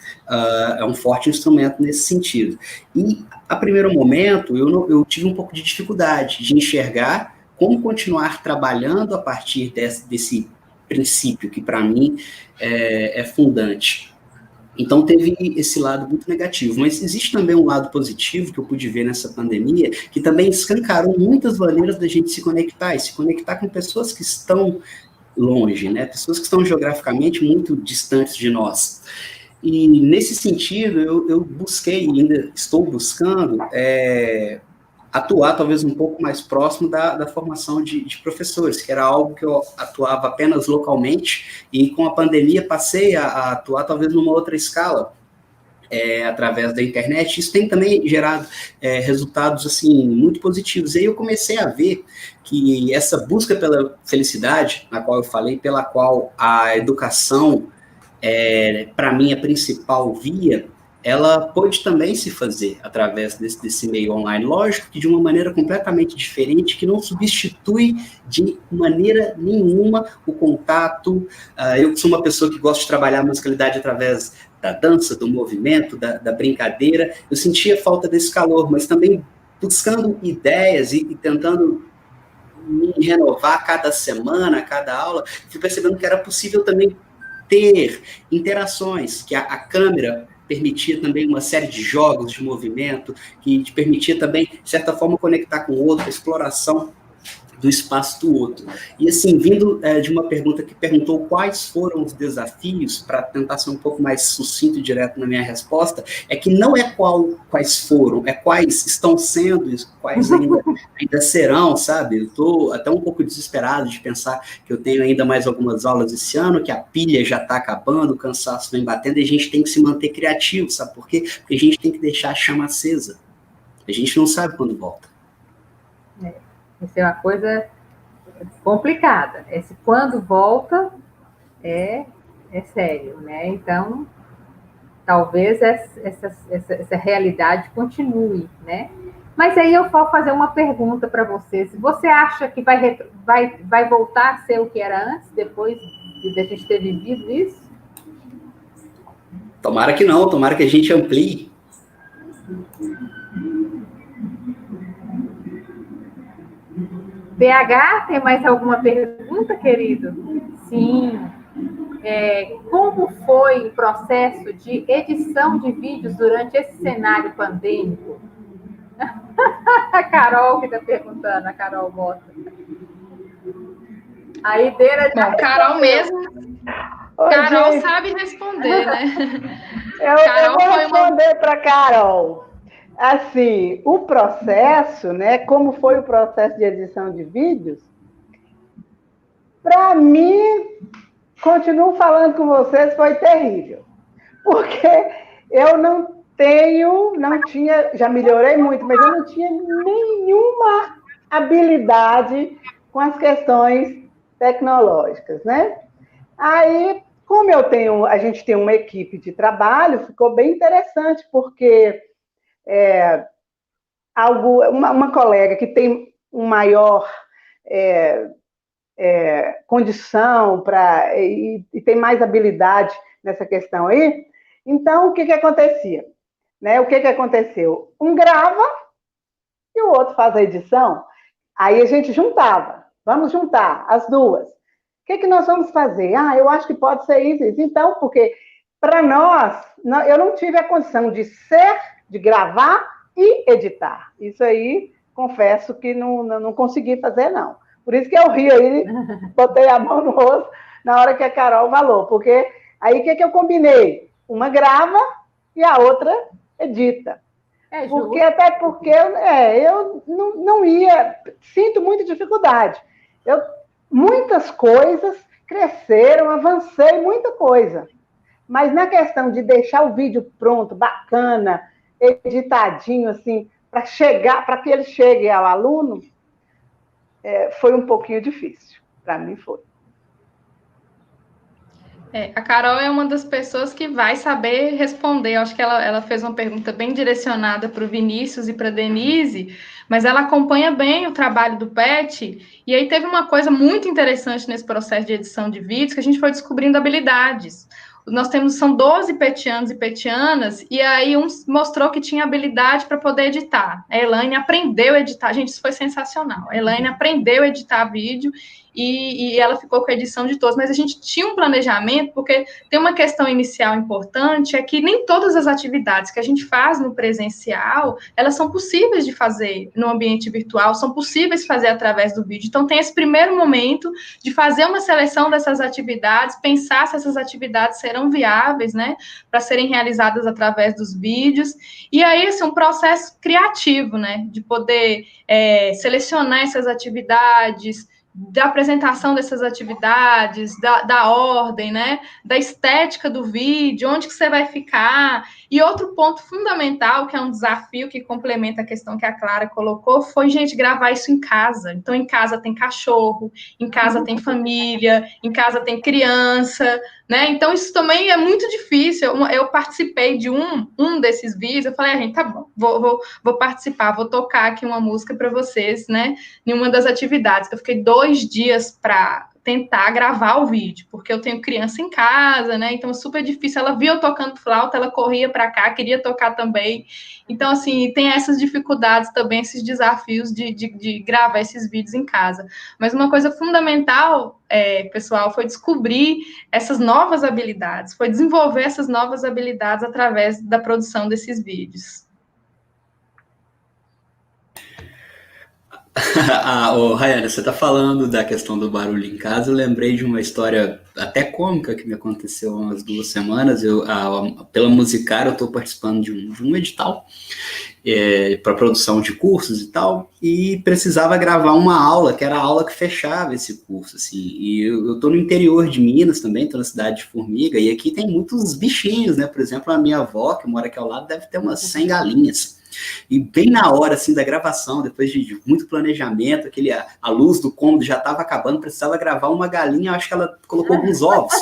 é um forte instrumento nesse sentido. E, a primeiro momento, eu tive um pouco de dificuldade de enxergar como continuar trabalhando a partir desse princípio que, para mim, é fundante. Então, teve esse lado muito negativo, mas existe também um lado positivo que eu pude ver nessa pandemia, que também escancarou muitas maneiras da gente se conectar, e se conectar com pessoas que estão longe, né? Pessoas que estão geograficamente muito distantes de nós. E, nesse sentido, eu busquei, e ainda estou buscando, atuar talvez um pouco mais próximo da formação de professores, que era algo que eu atuava apenas localmente, e com a pandemia passei a atuar talvez numa outra escala, através da internet. Isso tem também gerado resultados assim, muito positivos. E aí eu comecei a ver que essa busca pela felicidade, na qual eu falei, pela qual a educação, para mim, a principal via, ela pode também se fazer através desse meio online. Lógico que de uma maneira completamente diferente, que não substitui de maneira nenhuma o contato. Eu sou uma pessoa que gosta de trabalhar a musicalidade através da dança, do movimento, da brincadeira. Eu sentia falta desse calor, mas também buscando ideias e tentando me renovar cada semana, cada aula, fui percebendo que era possível também ter interações, que a câmera permitia também uma série de jogos de movimento, que te permitia também, de certa forma, conectar com o outro, a exploração do espaço do outro. E assim, vindo de uma pergunta que perguntou quais foram os desafios, para tentar ser um pouco mais sucinto e direto na minha resposta, é que não é quais foram, é quais estão sendo e quais ainda serão, sabe? Eu estou até um pouco desesperado de pensar que eu tenho ainda mais algumas aulas esse ano, que a pilha já está acabando, o cansaço vem batendo, e a gente tem que se manter criativo, sabe por quê? Porque a gente tem que deixar a chama acesa. A gente não sabe quando volta. Isso é uma coisa complicada. Esse quando volta é sério, né? Então, talvez essa realidade continue, né? Mas aí eu vou fazer uma pergunta para você. Você acha que vai voltar a ser o que era antes, depois de a gente ter vivido isso? Tomara que não, tomara que a gente amplie. PH, tem mais alguma pergunta, querido? Sim. Como foi o processo de edição de vídeos durante esse cenário pandêmico? A Carol que está perguntando, a Carol Mota. A ideira de... Bom, Carol mesmo. Ô, Carol gente, sabe responder, né? eu vou responder para Carol. Assim, o processo, né? Como foi o processo de edição de vídeos? Para mim, continuo falando com vocês, foi terrível. Porque eu não tinha, já melhorei muito, mas eu não tinha nenhuma habilidade com as questões tecnológicas, né? Aí, como a gente tem uma equipe de trabalho, ficou bem interessante, porque uma colega que tem um maior condição e tem mais habilidade nessa questão aí, então o que acontecia? Né? O que aconteceu? Um grava e o outro faz a edição. Aí a gente juntava. Vamos juntar as duas. O que nós vamos fazer? Eu acho que pode ser isso. Então, porque para nós, eu não tive a condição de gravar e editar. Isso aí, confesso que não consegui fazer, não. Por isso que eu ri aí, botei a mão no rosto na hora que a Carol falou. Porque aí o que eu combinei? Uma grava e a outra edita. Até porque eu não ia, sinto muita dificuldade. Muitas coisas cresceram, avancei muita coisa. Mas na questão de deixar o vídeo pronto, bacana, editadinho, assim, para que ele chegue ao aluno, foi um pouquinho difícil. Para mim foi. A Carol é uma das pessoas que vai saber responder. Eu acho que ela fez uma pergunta bem direcionada para o Vinícius e para a Denise, mas ela acompanha bem o trabalho do PET, e aí teve uma coisa muito interessante nesse processo de edição de vídeos, que a gente foi descobrindo habilidades. São 12 petianos e petianas, e aí um mostrou que tinha habilidade para poder editar. A Elaine aprendeu a editar, gente, isso foi sensacional. A Elaine aprendeu a editar vídeo, e ela ficou com a edição de todos, mas a gente tinha um planejamento, porque tem uma questão inicial importante, é que nem todas as atividades que a gente faz no presencial, elas são possíveis de fazer no ambiente virtual, são possíveis de fazer através do vídeo. Então, tem esse primeiro momento de fazer uma seleção dessas atividades, pensar se essas atividades serão viáveis, né, para serem realizadas através dos vídeos, e aí, assim, um processo criativo, né, de poder selecionar essas atividades, da apresentação dessas atividades, da ordem, né, da estética do vídeo, onde que você vai ficar. E outro ponto fundamental, que é um desafio que complementa a questão que a Clara colocou, foi, gente, gravar isso em casa. Então, em casa tem cachorro, em casa tem família, em casa tem criança, né? Então, isso também é muito difícil. Eu participei de um desses vídeos, eu falei, gente, tá bom, vou participar, vou tocar aqui uma música para vocês, né, em uma das atividades. Eu fiquei 2 dias para tentar gravar o vídeo, porque eu tenho criança em casa, né, então é super difícil. Ela via eu tocando flauta, ela corria para cá, queria tocar também. Então, assim, tem essas dificuldades também, esses desafios de gravar esses vídeos em casa. Mas uma coisa fundamental, pessoal, foi descobrir essas novas habilidades, foi desenvolver essas novas habilidades através da produção desses vídeos. Rayana, você está falando da questão do barulho em casa. Eu lembrei de uma história até cômica que me aconteceu há umas 2 semanas. Pela Musicar, eu estou participando de um edital para produção de cursos e tal, e precisava gravar uma aula, que era a aula que fechava esse curso, assim. E eu estou no interior de Minas também, estou na cidade de Formiga, e aqui tem muitos bichinhos, né? Por exemplo, a minha avó, que mora aqui ao lado, deve ter umas 100 galinhas. E bem na hora, assim, da gravação, depois de muito planejamento, a luz do cômodo já estava acabando, precisava gravar uma galinha, acho que ela colocou alguns ovos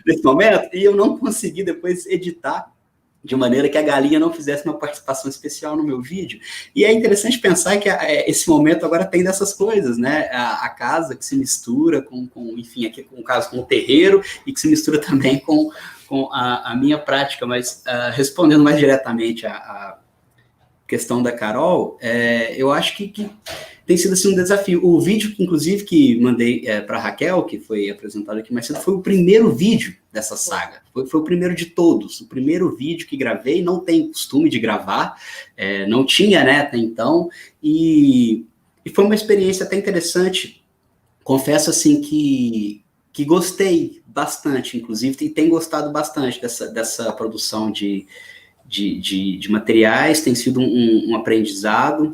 nesse momento, e eu não consegui depois editar de maneira que a galinha não fizesse uma participação especial no meu vídeo. E é interessante pensar que esse momento agora tem dessas coisas, né? A casa que se mistura enfim, aqui com o caso com o terreiro, e que se mistura também com a minha prática. Mas respondendo mais diretamente a questão da Carol, eu acho que tem sido assim, um desafio. O vídeo, inclusive, que mandei para a Raquel, que foi apresentado aqui mais cedo, foi o primeiro vídeo dessa saga. Foi o primeiro de todos. O primeiro vídeo que gravei, não tenho costume de gravar, não tinha, né, até então, e foi uma experiência até interessante, confesso assim que gostei bastante, inclusive, e tem gostado bastante dessa produção de materiais, tem sido um aprendizado.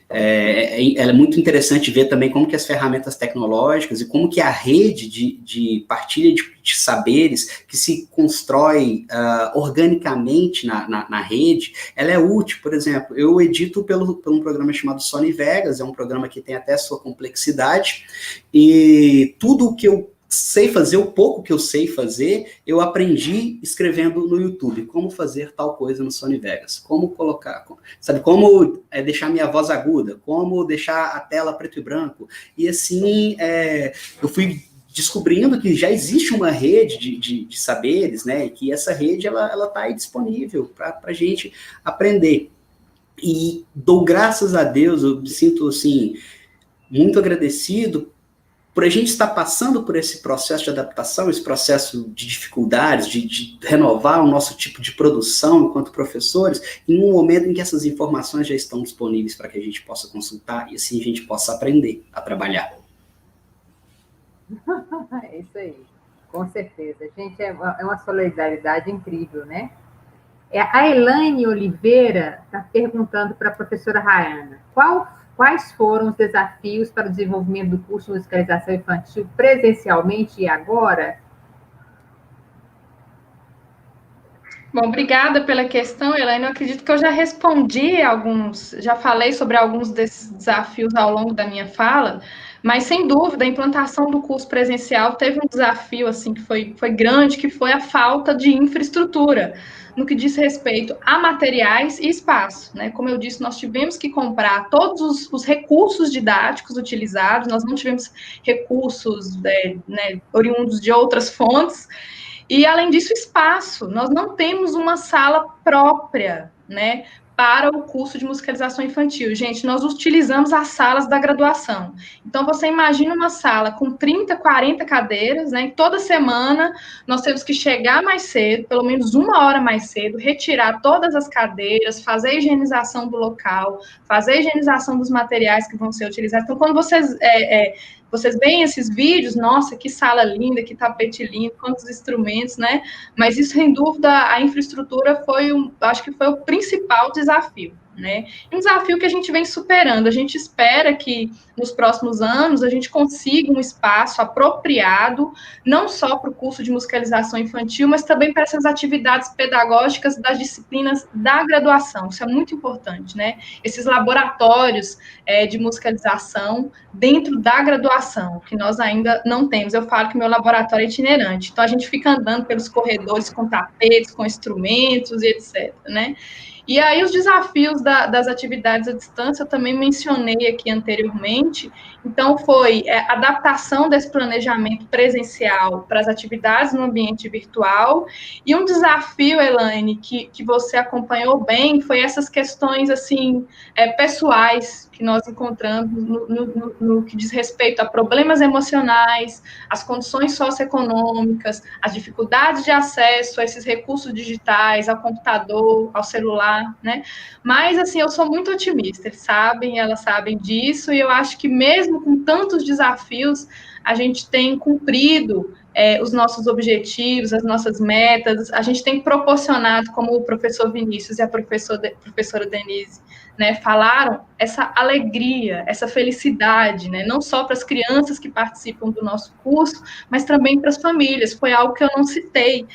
É muito interessante ver também como que as ferramentas tecnológicas e como que a rede de partilha de saberes que se constrói organicamente na rede, ela é útil. Por exemplo, eu edito por um programa chamado Sony Vegas, é um programa que tem até sua complexidade, e tudo o que eu sei fazer, o pouco que eu sei fazer, eu aprendi escrevendo no YouTube, como fazer tal coisa no Sony Vegas, como colocar, sabe, como deixar minha voz aguda, como deixar a tela preto e branco, e assim, eu fui descobrindo que já existe uma rede de saberes, né, e que essa rede, ela tá aí disponível para a gente aprender, e dou graças a Deus, eu me sinto, assim, muito agradecido por a gente estar passando por esse processo de adaptação, esse processo de dificuldades, de renovar o nosso tipo de produção enquanto professores, em um momento em que essas informações já estão disponíveis para que a gente possa consultar e assim a gente possa aprender a trabalhar. É isso aí, com certeza. Gente, é uma solidariedade incrível, né? A Elaine Oliveira está perguntando para a professora Rayana, quais foram os desafios para o desenvolvimento do curso de musicalização infantil presencialmente e agora? Bom, obrigada pela questão, Elaine. Eu acredito que eu já respondi já falei sobre alguns desses desafios ao longo da minha fala, mas sem dúvida a implantação do curso presencial teve um desafio assim que foi grande, que foi a falta de infraestrutura no que diz respeito a materiais e espaço, né? Como eu disse, nós tivemos que comprar todos os recursos didáticos utilizados, nós não tivemos recursos oriundos de outras fontes. E, além disso, espaço. Nós não temos uma sala própria, né, para o curso de musicalização infantil. Gente, nós utilizamos as salas da graduação. Então, você imagina uma sala com 30, 40 cadeiras, né, e toda semana nós temos que chegar mais cedo, pelo menos 1 hora mais cedo, retirar todas as cadeiras, fazer a higienização do local, fazer a higienização dos materiais que vão ser utilizados. Então, quando vocês veem esses vídeos, nossa, que sala linda, que tapete lindo, quantos instrumentos, né? Mas isso, sem dúvida, a infraestrutura acho que foi o principal desafio, né? E um desafio que a gente vem superando. A gente espera que nos próximos anos a gente consiga um espaço apropriado, não só para o curso de musicalização infantil, mas também para essas atividades pedagógicas das disciplinas da graduação. Isso é muito importante, né? Esses laboratórios de musicalização dentro da graduação, que nós ainda não temos. Eu falo que meu laboratório é itinerante, então a gente fica andando pelos corredores com tapetes, com instrumentos e etc, né? E aí os desafios das atividades à distância eu também mencionei aqui anteriormente, então foi a adaptação desse planejamento presencial para as atividades no ambiente virtual, e um desafio, Elaine, que você acompanhou bem, foi essas questões, assim, pessoais, que nós encontramos no que diz respeito a problemas emocionais, as condições socioeconômicas, as dificuldades de acesso a esses recursos digitais, ao computador, ao celular, né? Mas, assim, eu sou muito otimista, elas sabem disso, e eu acho que mesmo com tantos desafios, a gente tem cumprido os nossos objetivos, as nossas metas, a gente tem proporcionado, como o professor Vinícius e a professora Denise, né, falaram, essa alegria, essa felicidade, né, não só para as crianças que participam do nosso curso, mas também para as famílias. Foi algo que eu não citei.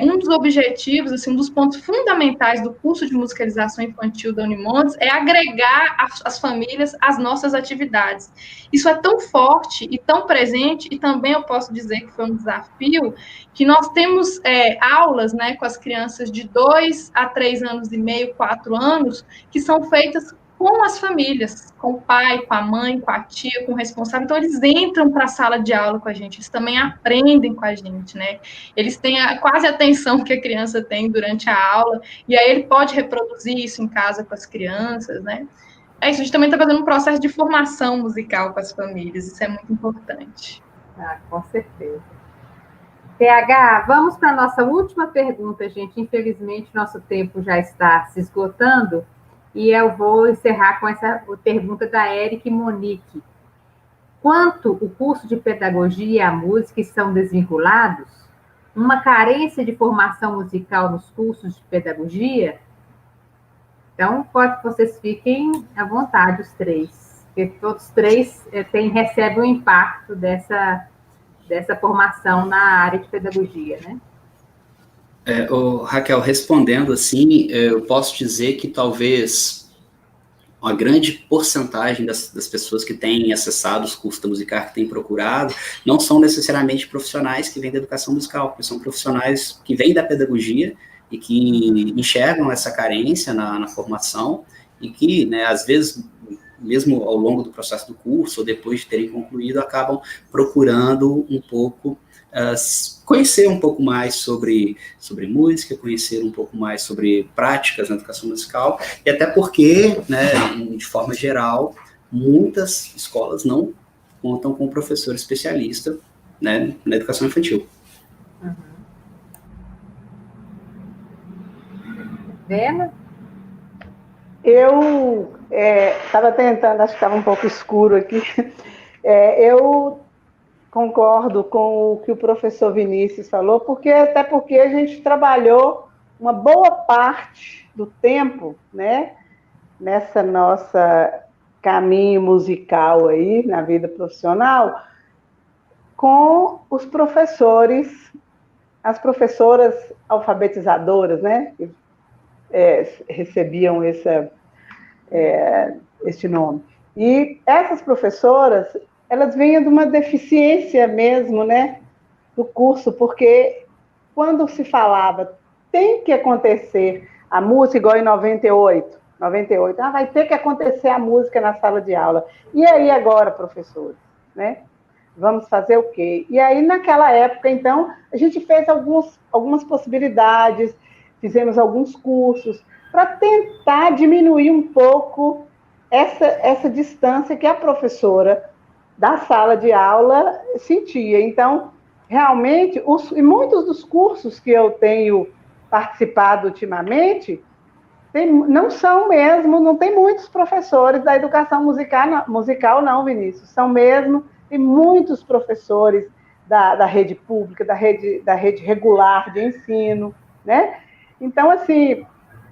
Um dos objetivos, assim, um dos pontos fundamentais do curso de musicalização infantil da Unimontes é agregar as famílias às nossas atividades. Isso é tão forte e tão presente, e também eu posso dizer que foi um desafio, que nós temos aulas, né, com as crianças de 2 a 3 anos e meio, 4 anos, que são feitas com as famílias, com o pai, com a mãe, com a tia, com o responsável. Então, eles entram para a sala de aula com a gente, eles também aprendem com a gente, né? Eles têm quase a atenção que a criança tem durante a aula, e aí ele pode reproduzir isso em casa com as crianças, né? É isso, a gente também está fazendo um processo de formação musical com as famílias, isso é muito importante. Ah, com certeza. PH, vamos para a nossa última pergunta, gente. Infelizmente, nosso tempo já está se esgotando, e eu vou encerrar com essa pergunta da Eric Monique. enquanto o curso de pedagogia e a música estão desvinculados, uma carência de formação musical nos cursos de pedagogia. Então, pode que vocês fiquem à vontade, os três, porque todos os três recebem o impacto dessa formação na área de pedagogia, né? Raquel, respondendo assim, eu posso dizer que talvez uma grande porcentagem das pessoas que têm acessado os cursos da Musicar, que têm procurado, não são necessariamente profissionais que vêm da educação musical, porque são profissionais que vêm da pedagogia e que enxergam essa carência na formação e que, né, às vezes, mesmo ao longo do processo do curso ou depois de terem concluído, acabam procurando um pouco conhecer um pouco mais sobre música, conhecer um pouco mais sobre práticas na educação musical, e até porque, né, de forma geral, muitas escolas não contam com um professor especialista, né, na educação infantil. Vena? Eu estava tentando, acho que estava um pouco escuro aqui, eu concordo com o que o professor Vinícius falou, até porque a gente trabalhou uma boa parte do tempo, né, nessa nossa caminho musical aí, na vida profissional, com os professores, as professoras alfabetizadoras, né, que recebiam este nome. E essas professoras, elas vinham de uma deficiência mesmo, né, do curso, porque quando se falava tem que acontecer a música, igual em 98, vai ter que acontecer a música na sala de aula. E aí agora, professores, né? Vamos fazer o quê? E aí, naquela época, então, a gente fez algumas possibilidades, fizemos alguns cursos, para tentar diminuir um pouco essa distância que a professora da sala de aula sentia. Então, realmente, e muitos dos cursos que eu tenho participado ultimamente, não tem muitos professores da educação musical não, Vinícius, são mesmo, tem muitos professores da rede pública, da rede regular de ensino, né? Então, assim,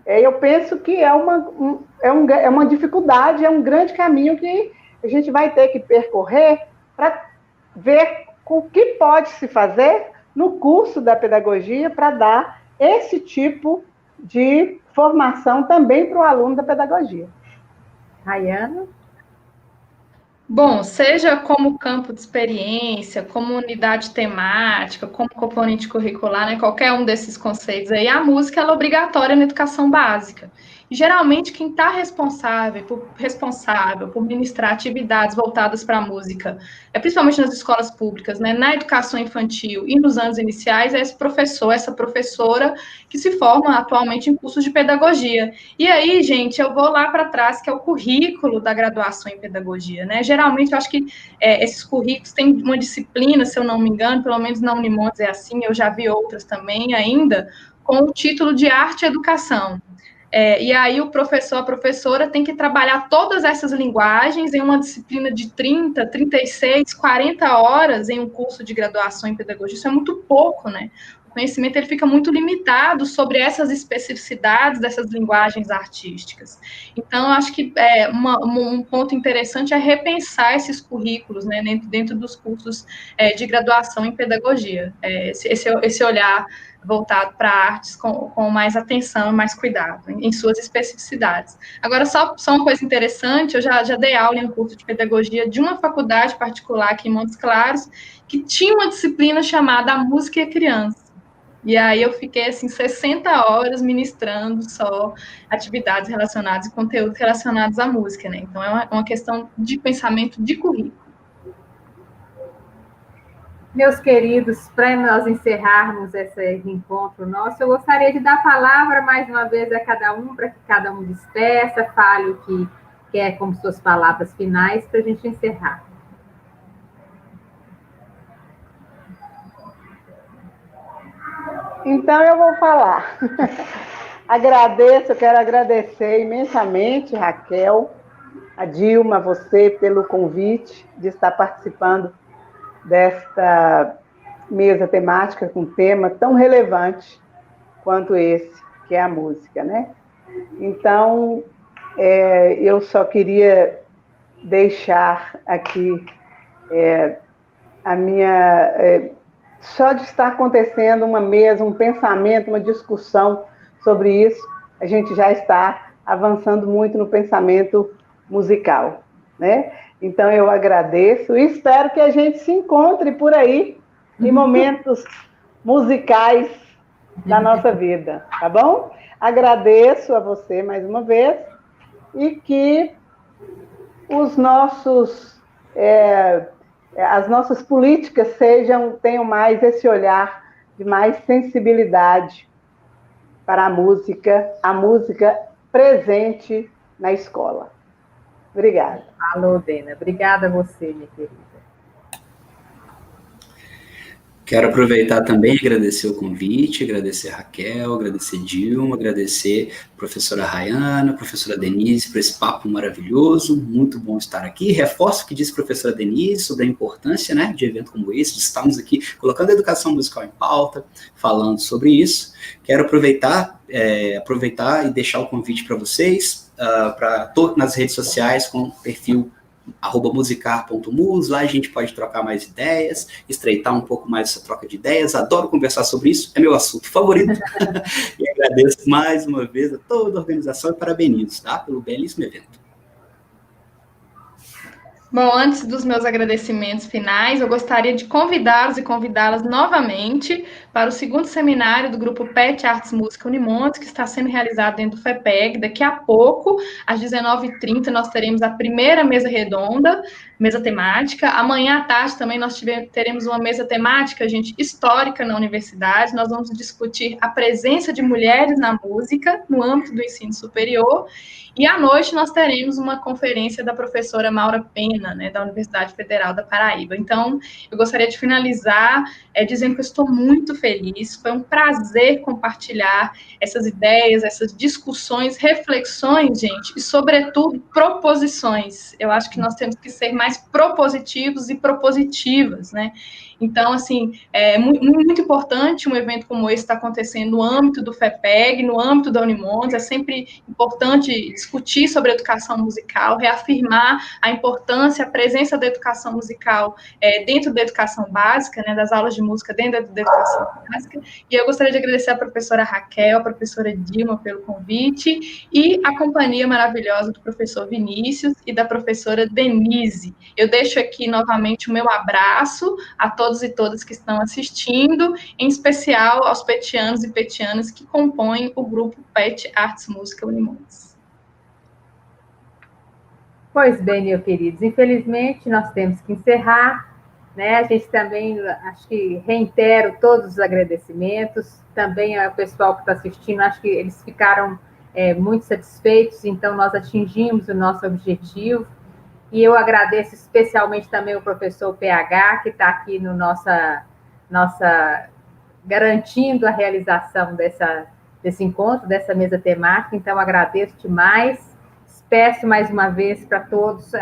eu penso que é uma dificuldade, é um grande caminho que a gente vai ter que percorrer para ver o que pode se fazer no curso da pedagogia para dar esse tipo de formação também para o aluno da pedagogia. Rayana? Bom, seja como campo de experiência, como unidade temática, como componente curricular, né, qualquer um desses conceitos aí, a música ela é obrigatória na educação básica. E, geralmente, quem está responsável por ministrar atividades voltadas para a música, principalmente nas escolas públicas, né, na educação infantil e nos anos iniciais, é esse professor, essa professora que se forma atualmente em cursos de pedagogia. E aí, gente, eu vou lá para trás, que é o currículo da graduação em pedagogia, né? Geralmente, eu acho que esses currículos têm uma disciplina, se eu não me engano, pelo menos na Unimontes é assim, eu já vi outras também ainda, com o título de Arte e Educação. E aí o professor, a professora tem que trabalhar todas essas linguagens em uma disciplina de 30, 36, 40 horas em um curso de graduação em pedagogia. Isso é muito pouco, né? O conhecimento ele fica muito limitado sobre essas especificidades dessas linguagens artísticas. Então, acho que um ponto interessante é repensar esses currículos, né, dentro dos cursos de graduação em pedagogia. Esse olhar voltado para artes com mais atenção e mais cuidado em suas especificidades. Agora, só uma coisa interessante, eu já dei aula em um curso de pedagogia de uma faculdade particular aqui em Montes Claros, que tinha uma disciplina chamada Música e a Criança. E aí eu fiquei, assim, 60 horas ministrando só atividades relacionadas e conteúdos relacionados à música, né? Então, é uma questão de pensamento de currículo. Meus queridos, para nós encerrarmos esse encontro nosso, eu gostaria de dar a palavra mais uma vez a cada um, para que cada um despeça, fale o que quer como suas palavras finais, para a gente encerrar. Então, eu vou falar. Eu quero agradecer imensamente, Raquel, a Dilma, a você, pelo convite de estar participando desta mesa temática com um tema tão relevante quanto esse, que é a música, né? Então, eu só queria deixar aqui a minha... só de estar acontecendo uma mesa, um pensamento, uma discussão sobre isso, a gente já está avançando muito no pensamento musical, né? Então, eu agradeço e espero que a gente se encontre por aí em momentos musicais da nossa vida, tá bom? Agradeço a você mais uma vez e que os nossos, as nossas políticas tenham mais esse olhar de mais sensibilidade para a música presente na escola. Obrigada. Alô, Dena. Obrigada a você, minha querida. Quero aproveitar também e agradecer o convite, agradecer a Raquel, agradecer a Dilma, agradecer a professora Rayana, a professora Denise por esse papo maravilhoso, muito bom estar aqui. Reforço o que disse a professora Denise sobre a importância, né, de evento como esse, de estarmos aqui colocando a educação musical em pauta, falando sobre isso. Quero aproveitar e deixar o convite para vocês, nas redes sociais com o perfil @musicar.mus, lá a gente pode trocar mais ideias, estreitar um pouco mais essa troca de ideias, adoro conversar sobre isso, é meu assunto favorito. E agradeço mais uma vez a toda a organização e parabenizo, tá, pelo belíssimo evento. Bom, antes dos meus agradecimentos finais, eu gostaria de convidá-los e convidá-las novamente para o segundo seminário do grupo PET Artes Música Unimontes, que está sendo realizado dentro do FEPEG. Daqui a pouco, às 19h30, nós teremos a primeira mesa redonda, mesa temática. Amanhã à tarde também nós teremos uma mesa temática, gente, histórica na universidade. Nós vamos discutir a presença de mulheres na música no âmbito do ensino superior. E à noite nós teremos uma conferência da professora Maura Pena, né, da Universidade Federal da Paraíba. Então, eu gostaria de finalizar dizendo que eu estou muito feliz. Foi um prazer compartilhar essas ideias, essas discussões, reflexões, gente, e, sobretudo, proposições. Eu acho que nós temos que ser mais propositivos e propositivas, né? Então, assim, é muito importante um evento como esse estar acontecendo no âmbito do FEPEG, no âmbito da Unimontes. É sempre importante discutir sobre a educação musical, reafirmar a importância, a presença da educação musical dentro da educação básica, né, das aulas de música dentro da educação básica. E eu gostaria de agradecer à professora Raquel, à professora Dilma pelo convite e a companhia maravilhosa do professor Vinícius e da professora Denise. Eu deixo aqui novamente o meu abraço a todos e todas que estão assistindo, em especial aos petianos e petianas que compõem o grupo PET Artes Música Unimontes. Pois bem, meus queridos, infelizmente nós temos que encerrar, né? A gente também, acho que reitero todos os agradecimentos, também ao pessoal que está assistindo, acho que eles ficaram muito satisfeitos, então nós atingimos o nosso objetivo. E eu agradeço especialmente também o professor PH, que está aqui no garantindo a realização desse encontro, dessa mesa temática. Então, agradeço demais. Peço mais uma vez para todos,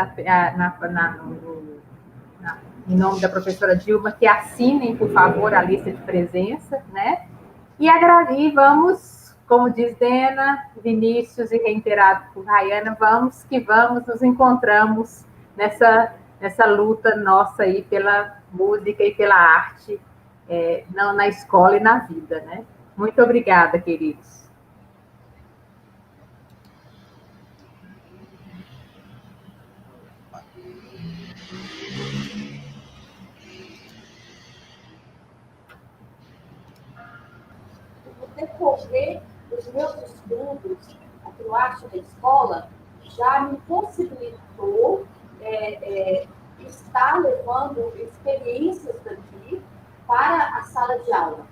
em nome da professora Dilma, que assinem, por favor, a lista de presença, né? E vamos, como diz Dena, Vinícius e reiterado por Rayana, vamos que vamos, nos encontramos nessa luta nossa aí pela música e pela arte, na escola e na vida, né? Muito obrigada, queridos. No decorrer dos meus estudos aqui no Arte da Escola, já me possibilitou estar levando experiências daqui para a sala de aula.